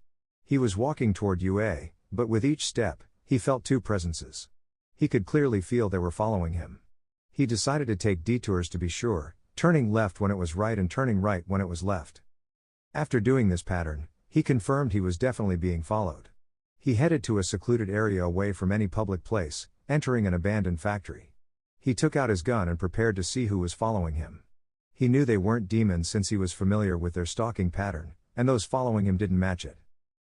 He was walking toward UA, but with each step, he felt two presences. He could clearly feel they were following him. He decided to take detours to be sure, turning left when it was right and turning right when it was left. After doing this pattern, he confirmed he was definitely being followed. He headed to a secluded area away from any public place, entering an abandoned factory. He took out his gun and prepared to see who was following him. He knew they weren't demons since he was familiar with their stalking pattern, and those following him didn't match it.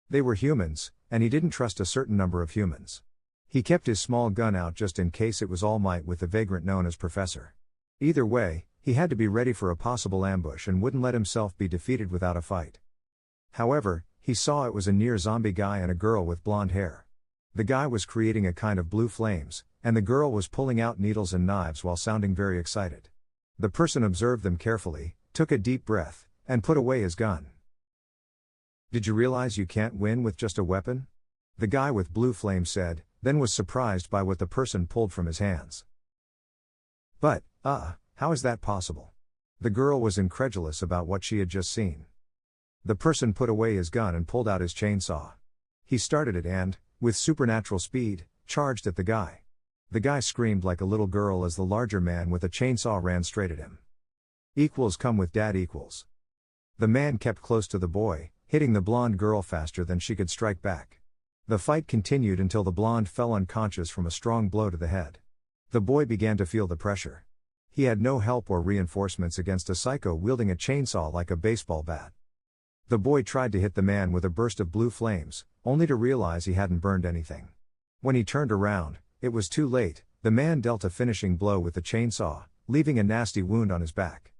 They were humans, and he didn't trust a certain number of humans. He kept his small gun out just in case it was All Might with the vagrant known as Professor. Either way, he had to be ready for a possible ambush and wouldn't let himself be defeated without a fight. However, he saw it was a near zombie guy and a girl with blonde hair. The guy was creating a kind of blue flames, and the girl was pulling out needles and knives while sounding very excited. The person observed them carefully, took a deep breath, and put away his gun. "Did you realize you can't win with just a weapon?" The guy with blue flames said, then was surprised by what the person pulled from his hands. "But, how is that possible?" The girl was incredulous about what she had just seen. The person put away his gun and pulled out his chainsaw. He started it and, with supernatural speed, charged at the guy. The guy screamed like a little girl as the larger man with a chainsaw ran straight at him. Come with dad equals. The man kept close to the boy, hitting the blonde girl faster than she could strike back. The fight continued until the blonde fell unconscious from a strong blow to the head. The boy began to feel the pressure. He had no help or reinforcements against a psycho wielding a chainsaw like a baseball bat. The boy tried to hit the man with a burst of blue flames, only to realize he hadn't burned anything. When he turned around, it was too late. The man dealt a finishing blow with the chainsaw, leaving a nasty wound on his back.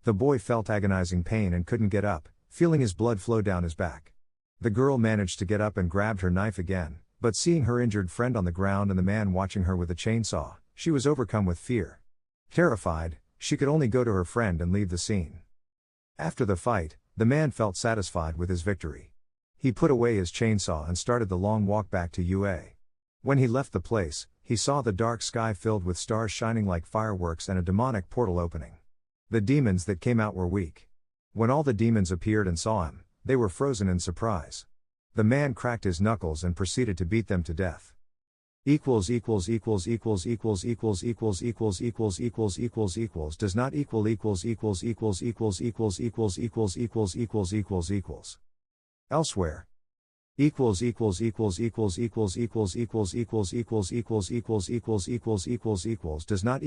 The boy felt agonizing pain and couldn't get up, feeling his blood flow down his back. The girl managed to get up and grabbed her knife again, but seeing her injured friend on the ground and the man watching her with a chainsaw, she was overcome with fear. Terrified, she could only go to her friend and leave the scene. After the fight, the man felt satisfied with his victory. He put away his chainsaw and started the long walk back to UA. When he left the place, he saw the dark sky filled with stars shining like fireworks and a demonic portal opening. The demons that came out were weak. When all the demons appeared and saw him, they were frozen in surprise. The man cracked his knuckles and proceeded to beat them to death. Does not elsewhere does not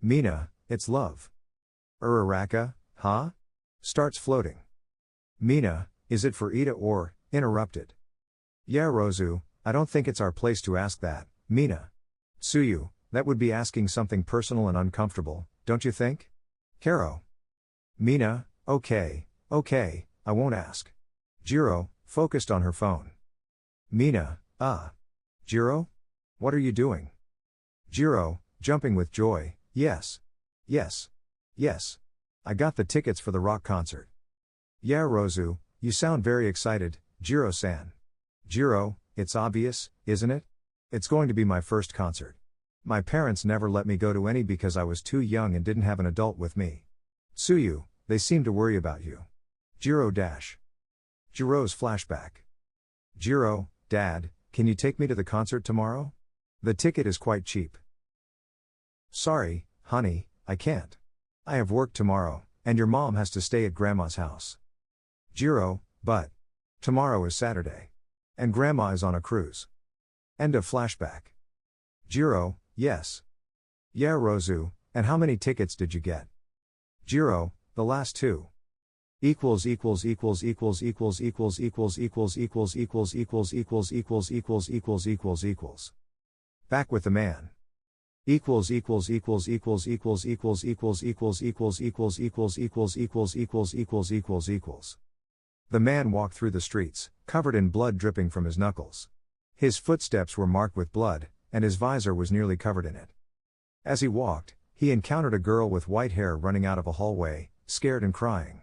Mina, it's love. Uraraka, huh? Starts floating. Mina, is it for Ida or, interrupted. Yeah Rozu, I don't think it's our place to ask that, Mina. Tsuyu, that would be asking something personal and uncomfortable, don't you think? Karo. Mina, okay, I won't ask. Jiro, focused on her phone. Mina, Jiro? What are you doing? Jiro, jumping with joy, yes. I got the tickets for the rock concert. Yeah Rozu, you sound very excited, Jiro-san. Jiro, it's obvious, isn't it? It's going to be my first concert. My parents never let me go to any because I was too young and didn't have an adult with me. Tsuyu, they seem to worry about you. Jiro dash. Jiro's flashback. Jiro, Dad, can you take me to the concert tomorrow? The ticket is quite cheap. Sorry, honey, I can't. I have work tomorrow, and your mom has to stay at Grandma's house. Jiro, but tomorrow is Saturday. And Grandma is on a cruise. End of flashback. Jiro, yes. Yeah Rozu, and how many tickets did you get? Jiro, the last two. Back with the man. The man walked through the streets, covered in blood dripping from his knuckles. His footsteps were marked with blood, and his visor was nearly covered in it. As he walked, he encountered a girl with white hair running out of a hallway, scared and crying.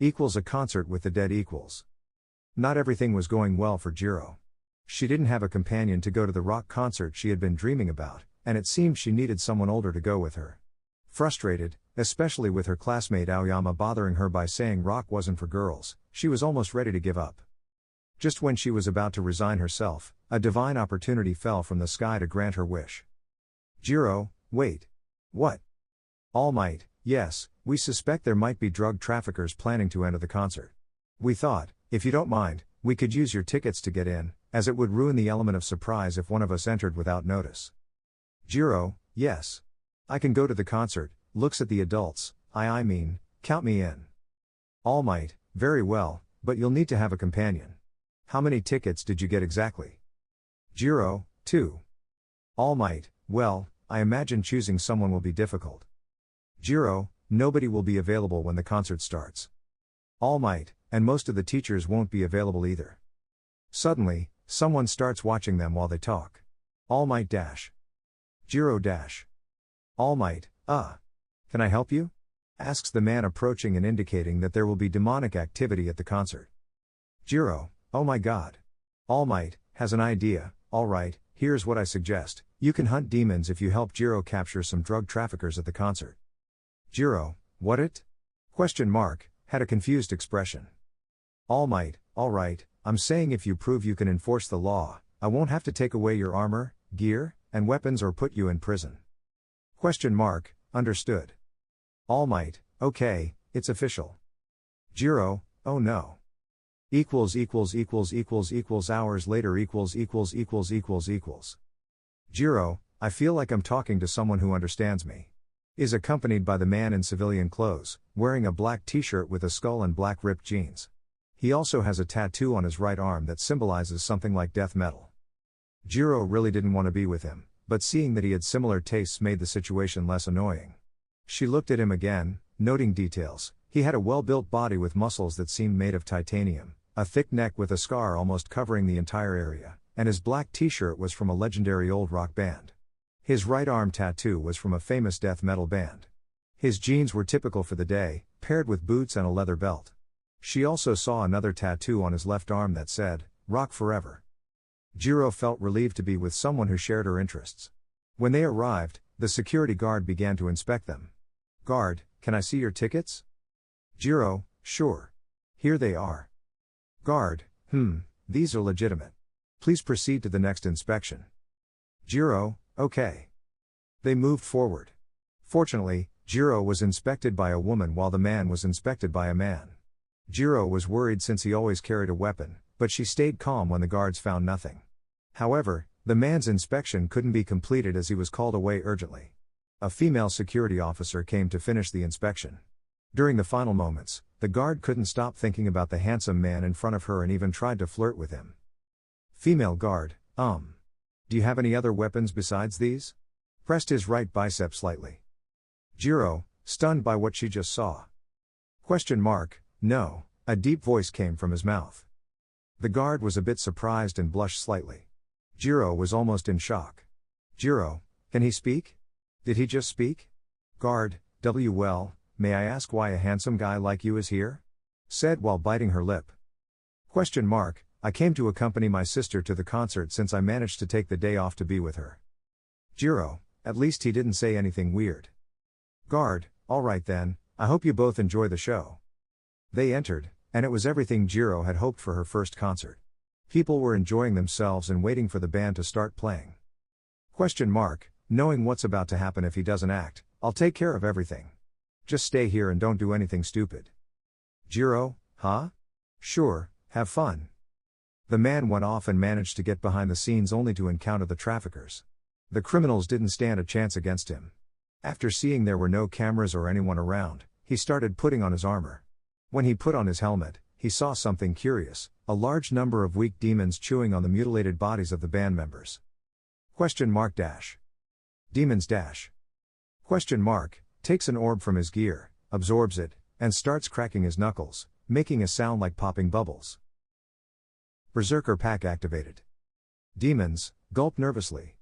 Equals a concert with the dead equals. Not everything was going well for Jiro. She didn't have a companion to go to the rock concert she had been dreaming about, and it seemed she needed someone older to go with her. Frustrated, especially with her classmate Aoyama bothering her by saying rock wasn't for girls, she was almost ready to give up. Just when she was about to resign herself, a divine opportunity fell from the sky to grant her wish. Jiro, wait. What? All Might, yes, we suspect there might be drug traffickers planning to enter the concert. We thought, if you don't mind, we could use your tickets to get in, as it would ruin the element of surprise if one of us entered without notice. Jiro, yes. I can go to the concert, looks at the adults, I mean, count me in. All Might, very well, but you'll need to have a companion. How many tickets did you get exactly? Jiro, 2. All Might, well, I imagine choosing someone will be difficult. Jiro, nobody will be available when the concert starts. All Might, and most of the teachers won't be available either. Suddenly, someone starts watching them while they talk. All Might dash. Jiro dash. All Might, can I help you? Asks the man approaching and indicating that there will be demonic activity at the concert. Jiro, oh my god. All Might, has an idea, alright, here's what I suggest, you can hunt demons if you help Jiro capture some drug traffickers at the concert. Jiro, what it? Had a confused expression. All Might, alright, I'm saying if you prove you can enforce the law, I won't have to take away your armor, gear, and weapons or put you in prison. Understood. All Might, okay, it's official. Jiro, oh no. Hours later Jiro, I feel like I'm talking to someone who understands me. Is accompanied by the man in civilian clothes, wearing a black t-shirt with a skull and black ripped jeans. He also has a tattoo on his right arm that symbolizes something like death metal. Jiro really didn't want to be with him, but seeing that he had similar tastes made the situation less annoying. She looked at him again, noting details. He had a well-built body with muscles that seemed made of titanium, a thick neck with a scar almost covering the entire area, and his black t-shirt was from a legendary old rock band. His right arm tattoo was from a famous death metal band. His jeans were typical for the day, paired with boots and a leather belt. She also saw another tattoo on his left arm that said, "Rock Forever." Jiro felt relieved to be with someone who shared her interests. When they arrived, the security guard began to inspect them. "Guard, can I see your tickets?" Jiro, "Sure. Here they are." Guard, these are legitimate. Please proceed to the next inspection." Jiro, "Okay." They moved forward. Fortunately, Jiro was inspected by a woman while the man was inspected by a man. Jiro was worried since he always carried a weapon, but she stayed calm when the guards found nothing. However, the man's inspection couldn't be completed as he was called away urgently. A female security officer came to finish the inspection. During the final moments, the guard couldn't stop thinking about the handsome man in front of her and even tried to flirt with him. Female guard, do you have any other weapons besides these? Pressed his right bicep slightly. Jiro, stunned by what she just saw. No, a deep voice came from his mouth. The guard was a bit surprised and blushed slightly. Jiro was almost in shock. Jiro, can he speak? Did he just speak? Guard, well, may I ask why a handsome guy like you is here? Said while biting her lip. I came to accompany my sister to the concert since I managed to take the day off to be with her. Jiro, at least he didn't say anything weird. Guard, alright then, I hope you both enjoy the show. They entered, and it was everything Jiro had hoped for her first concert. People were enjoying themselves and waiting for the band to start playing. Knowing what's about to happen if he doesn't act, I'll take care of everything. Just stay here and don't do anything stupid. Jiro, huh? Sure, have fun. The man went off and managed to get behind the scenes only to encounter the traffickers. The criminals didn't stand a chance against him. After seeing there were no cameras or anyone around, he started putting on his armor. When he put on his helmet, he saw something curious, a large number of weak demons chewing on the mutilated bodies of the band members. Demons dash. Takes an orb from his gear, absorbs it, and starts cracking his knuckles, making a sound like popping bubbles. Berserker pack activated. Demons, gulp nervously.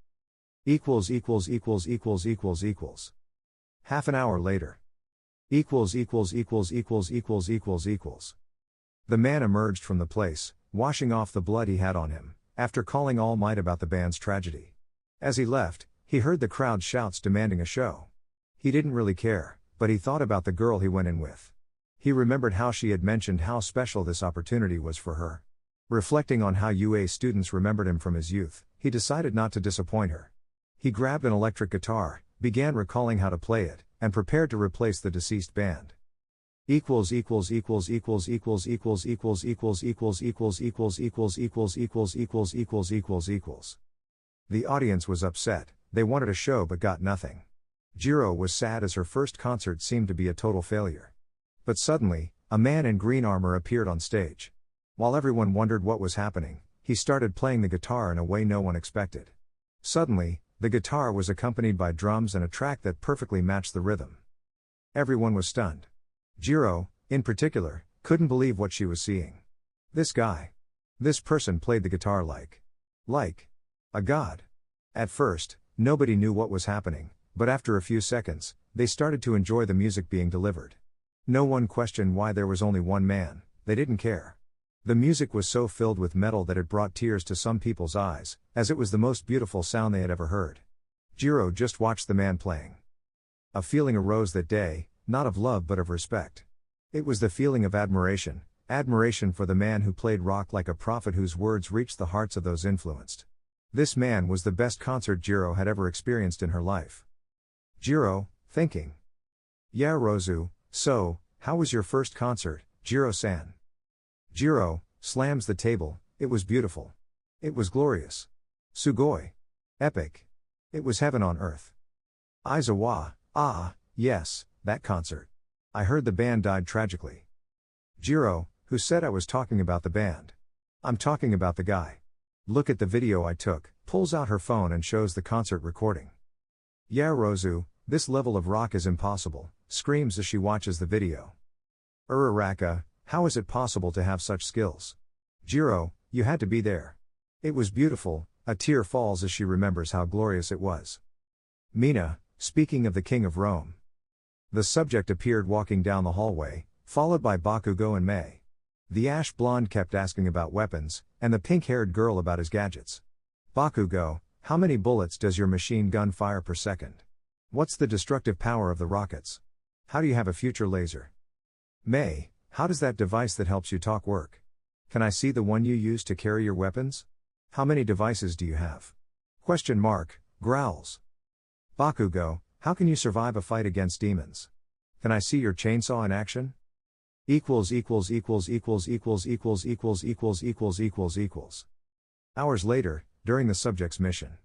Half an hour later. equals. The man emerged from the place, washing off the blood he had on him, after calling All Might about the band's tragedy. As he left, he heard the crowd shouts demanding a show. He didn't really care, but he thought about the girl he went in with. He remembered how she had mentioned how special this opportunity was for her. Reflecting on how UA students remembered him from his youth, he decided not to disappoint her. He grabbed an electric guitar, began recalling how to play it, and prepared to replace the deceased band. The audience was upset, they wanted a show but got nothing. Jiro was sad as her first concert seemed to be a total failure. But suddenly, a man in green armor appeared on stage. While everyone wondered what was happening, he started playing the guitar in a way no one expected. Suddenly, the guitar was accompanied by drums and a track that perfectly matched the rhythm. Everyone was stunned. Jiro, in particular, couldn't believe what she was seeing. This person played the guitar like a god. At first, nobody knew what was happening, but after a few seconds, they started to enjoy the music being delivered. No one questioned why there was only one man, they didn't care. The music was so filled with metal that it brought tears to some people's eyes, as it was the most beautiful sound they had ever heard. Jiro just watched the man playing. A feeling arose that day, not of love but of respect. It was the feeling of admiration for the man who played rock like a prophet whose words reached the hearts of those influenced. This man was the best concert Jiro had ever experienced in her life. Jiro, thinking. Yeah Rozu, so, how was your first concert, Jiro-san? Jiro, slams the table, it was beautiful. It was glorious. Sugoi. Epic. It was heaven on earth. Aizawa, yes, that concert. I heard the band died tragically. Jiro, who said I was talking about the band? I'm talking about the guy. Look at the video I took, pulls out her phone and shows the concert recording. Yeah Rozu, this level of rock is impossible, screams as she watches the video. Uraraka, how is it possible to have such skills? Jiro, you had to be there. It was beautiful, a tear falls as she remembers how glorious it was. Mina, speaking of the King of Rome. The subject appeared walking down the hallway, followed by Bakugo and Mei. The ash blonde kept asking about weapons, and the pink-haired girl about his gadgets. Bakugo, how many bullets does your machine gun fire per second? What's the destructive power of the rockets? How do you have a future laser? Mei, how does that device that helps you talk work? Can I see the one you use to carry your weapons? How many devices do you have? Growls. Bakugo, how can you survive a fight against demons? Can I see your chainsaw in action? Hours later, during the subject's mission.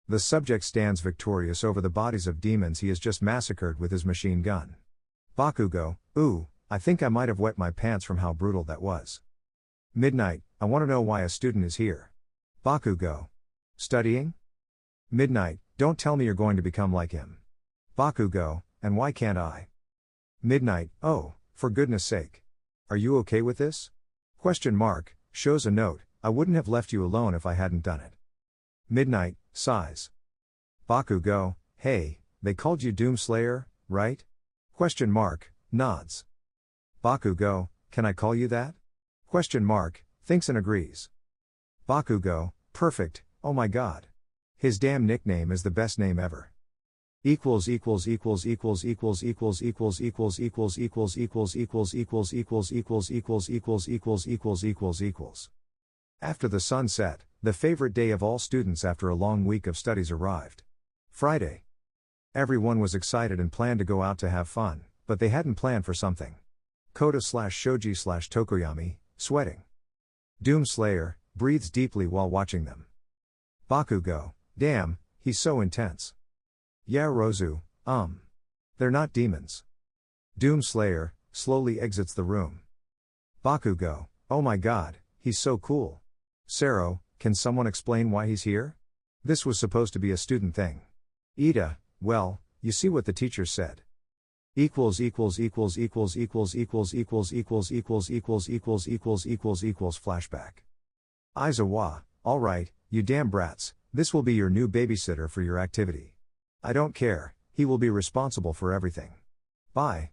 The subject stands victorious over the bodies of demons he has just massacred with his machine gun. Bakugo, ooh, I think I might have wet my pants from how brutal that was. Midnight, I want to know why a student is here. Bakugo. Studying? Midnight, don't tell me you're going to become like him. Bakugo, and why can't I? Midnight, oh, for goodness sake. Are you okay with this? Shows a note, I wouldn't have left you alone if I hadn't done it. Midnight, sighs. Bakugo, hey, they called you Doomslayer, right? Nods. Bakugo, can I call you that? Thinks and agrees. Bakugo, perfect, oh my god. His damn nickname is the best name ever. After the sun set, the favorite day of all students after a long week of studies arrived. Friday. Everyone was excited and planned to go out to have fun, but they hadn't planned for something. Kota/Shoji/Tokoyami, sweating. Doomslayer, breathes deeply while watching them. Bakugo, damn, he's so intense. Yeah Rozu, they're not demons. Doomslayer, slowly exits the room. Bakugo, oh my god, he's so cool. Sero, can someone explain why he's here? This was supposed to be a student thing. Ida, well, you see what the teachers said. Flashback. Aizawa, alright, you damn brats, This will be your new babysitter for your activity. I don't care, he will be responsible for everything. Bye.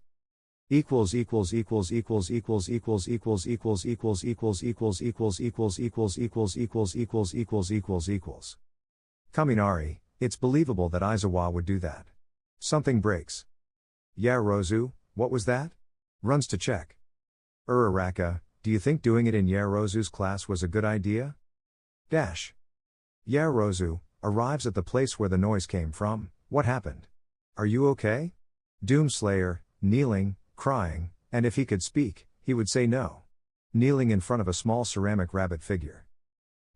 Equals equals equals equals equals equals equals equals equals equals equals equals equals equals equals equals equals equals equals equals. Kaminari, it's believable that Aizawa would do that. Something breaks. Yeah, Rozu, what was that? Runs to check. Uraraka, do you think doing it in Yarozu's class was a good idea? Dash. Yarozu arrives at the place where the noise came from. What happened? Are you okay? Doomslayer, kneeling, crying, and if he could speak, he would say no. Kneeling in front of a small ceramic rabbit figure.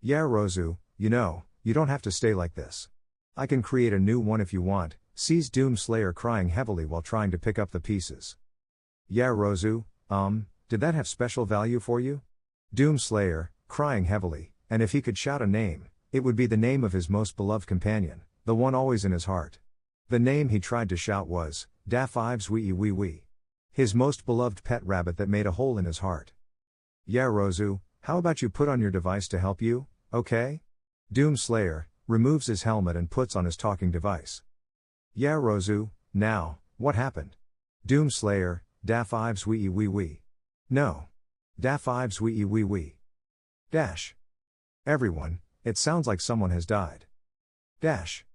Yarozu, you don't have to stay like this. I can create a new one if you want, sees Doomslayer crying heavily while trying to pick up the pieces. Yarozu, did that have special value for you? Doomslayer, crying heavily, and if he could shout a name, it would be the name of his most beloved companion, the one always in his heart. The name he tried to shout was, Da Fives Wee Wee Wee. His most beloved pet rabbit that made a hole in his heart. Yarozu, how about you put on your device to help you, okay? Doomslayer, removes his helmet and puts on his talking device. Yarozu, now, what happened? Doomslayer, Da Fives Wee Wee Wee. No. Da Fives Wee Wee Wee. Dash. Everyone, it sounds like someone has died. Dash.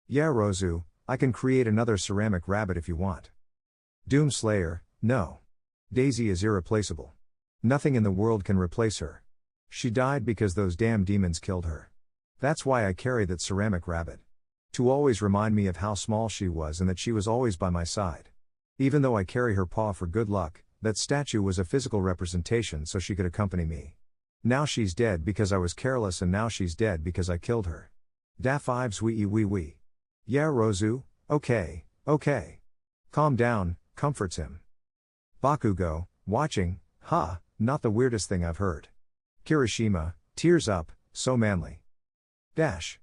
Yarozu, I can create another ceramic rabbit if you want. Doomslayer, no. Daisy is irreplaceable. Nothing in the world can replace her. She died because those damn demons killed her. That's why I carry that ceramic rabbit. To always remind me of how small she was and that she was always by my side. Even though I carry her paw for good luck, that statue was a physical representation so she could accompany me. Now she's dead because I was careless and now she's dead because I killed her. Da Fives Wee Wee Wee. Yeah, Rozu, okay. Calm down, comforts him. Bakugo, watching, not the weirdest thing I've heard. Kirishima, tears up, so manly. Dash.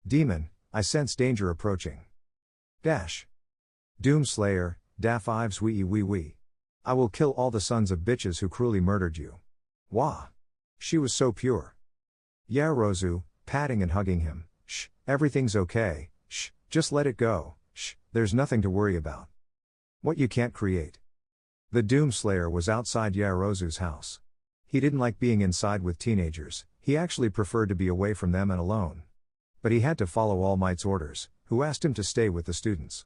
Demon, I sense danger approaching. Dash. Doomslayer, Da Fives Wee Wee Wee. I will kill all the sons of bitches who cruelly murdered you. Wah. She was so pure. Yarozu, patting and hugging him. Shh, everything's okay, shh, just let it go, shh, there's nothing to worry about. What you can't create. The Doomslayer was outside Yarozu's house. He didn't like being inside with teenagers, he actually preferred to be away from them and alone. But he had to follow All Might's orders, who asked him to stay with the students.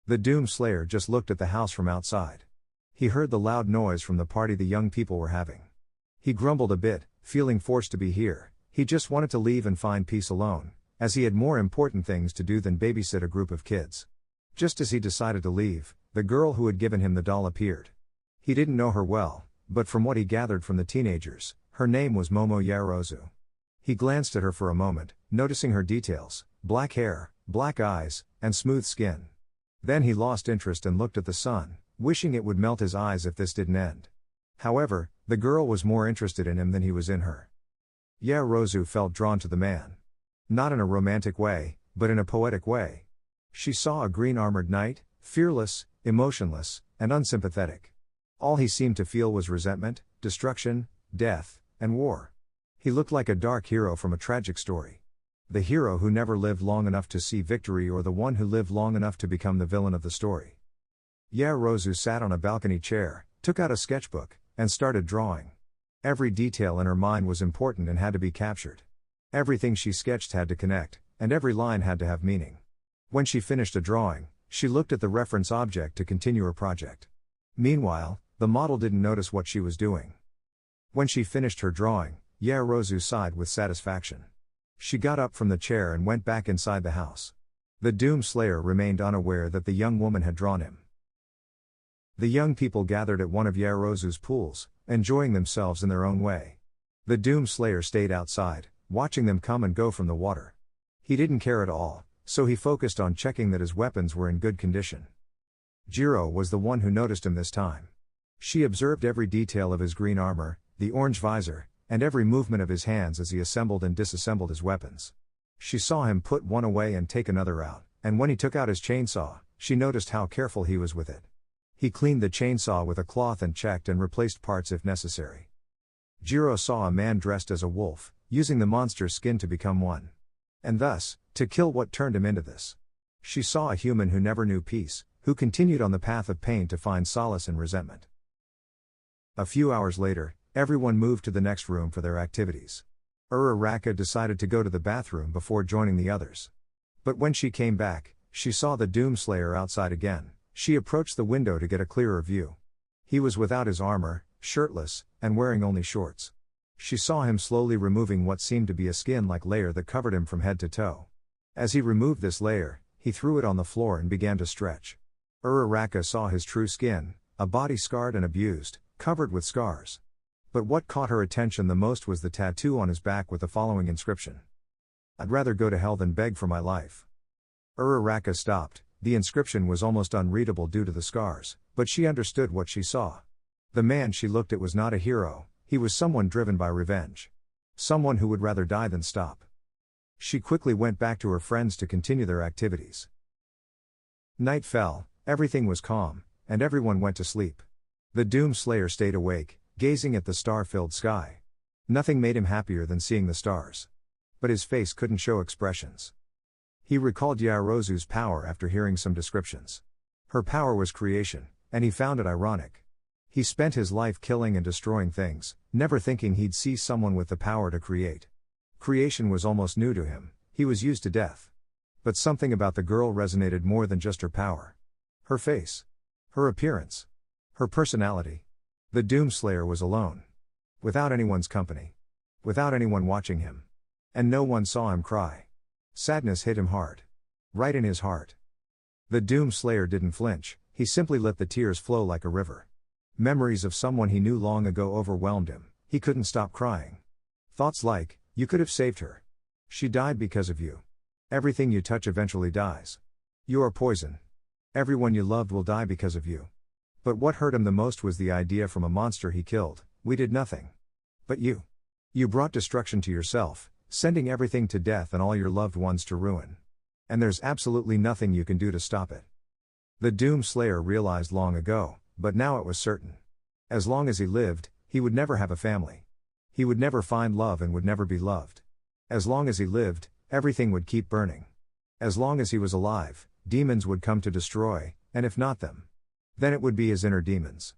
The Doomslayer just looked at the house from outside. He heard the loud noise from the party the young people were having. He grumbled a bit, feeling forced to be here. He just wanted to leave and find peace alone, as he had more important things to do than babysit a group of kids. Just as he decided to leave, the girl who had given him the doll appeared. He didn't know her well, but from what he gathered from the teenagers, her name was Momo Yarozu. He glanced at her for a moment, noticing her details, black hair, black eyes, and smooth skin. Then he lost interest and looked at the sun, wishing it would melt his eyes if this didn't end. However, the girl was more interested in him than he was in her. Yarozu felt drawn to the man. Not in a romantic way, but in a poetic way. She saw a green-armored knight, fearless, emotionless, and unsympathetic. All he seemed to feel was resentment, destruction, death, and war. He looked like a dark hero from a tragic story. The hero who never lived long enough to see victory or the one who lived long enough to become the villain of the story. Yarozu sat on a balcony chair, took out a sketchbook, and started drawing. Every detail in her mind was important and had to be captured. Everything she sketched had to connect, and every line had to have meaning. When she finished a drawing, she looked at the reference object to continue her project. Meanwhile, the model didn't notice what she was doing. When she finished her drawing, Yarozu sighed with satisfaction. She got up from the chair and went back inside the house. The Doomslayer remained unaware that the young woman had drawn him. The young people gathered at one of Yarozu's pools, enjoying themselves in their own way. The Doomslayer stayed outside, watching them come and go from the water. He didn't care at all, so he focused on checking that his weapons were in good condition. Jiro was the one who noticed him this time. She observed every detail of his green armor, the orange visor, and every movement of his hands as he assembled and disassembled his weapons. She saw him put one away and take another out, and when he took out his chainsaw, she noticed how careful he was with it. He cleaned the chainsaw with a cloth and checked and replaced parts if necessary. Jiro saw a man dressed as a wolf, using the monster's skin to become one. And thus, to kill what turned him into this. She saw a human who never knew peace, who continued on the path of pain to find solace in resentment. A few hours later, everyone moved to the next room for their activities. Uraraka decided to go to the bathroom before joining the others. But when she came back, she saw the Doomslayer outside again. She approached the window to get a clearer view. He was without his armor, shirtless, and wearing only shorts. She saw him slowly removing what seemed to be a skin-like layer that covered him from head to toe. As he removed this layer, he threw it on the floor and began to stretch. Uraraka saw his true skin, a body scarred and abused, covered with scars. But what caught her attention the most was the tattoo on his back with the following inscription: "I'd rather go to hell than beg for my life." Uraraka stopped. The inscription was almost unreadable due to the scars, but she understood what she saw. The man she looked at was not a hero, he was someone driven by revenge. Someone who would rather die than stop. She quickly went back to her friends to continue their activities. Night fell, everything was calm, and everyone went to sleep. The Doomslayer stayed awake, gazing at the star-filled sky. Nothing made him happier than seeing the stars. But his face couldn't show expressions. He recalled Yaozu's power after hearing some descriptions. Her power was creation, and he found it ironic. He spent his life killing and destroying things, never thinking he'd see someone with the power to create. Creation was almost new to him, he was used to death. But something about the girl resonated more than just her power. Her face. Her appearance. Her personality. The Doomslayer was alone. Without anyone's company. Without anyone watching him. And no one saw him cry. Sadness hit him hard. Right in his heart. The Doomslayer didn't flinch, he simply let the tears flow like a river. Memories of someone he knew long ago overwhelmed him, he couldn't stop crying. Thoughts like, you could have saved her. She died because of you. Everything you touch eventually dies. You are poison. Everyone you loved will die because of you. But what hurt him the most was the idea from a monster he killed: we did nothing. But you. You brought destruction to yourself, sending everything to death and all your loved ones to ruin. And there's absolutely nothing you can do to stop it. The Doomslayer realized long ago, but now it was certain. As long as he lived, he would never have a family. He would never find love and would never be loved. As long as he lived, everything would keep burning. As long as he was alive, demons would come to destroy, and if not them, then it would be his inner demons.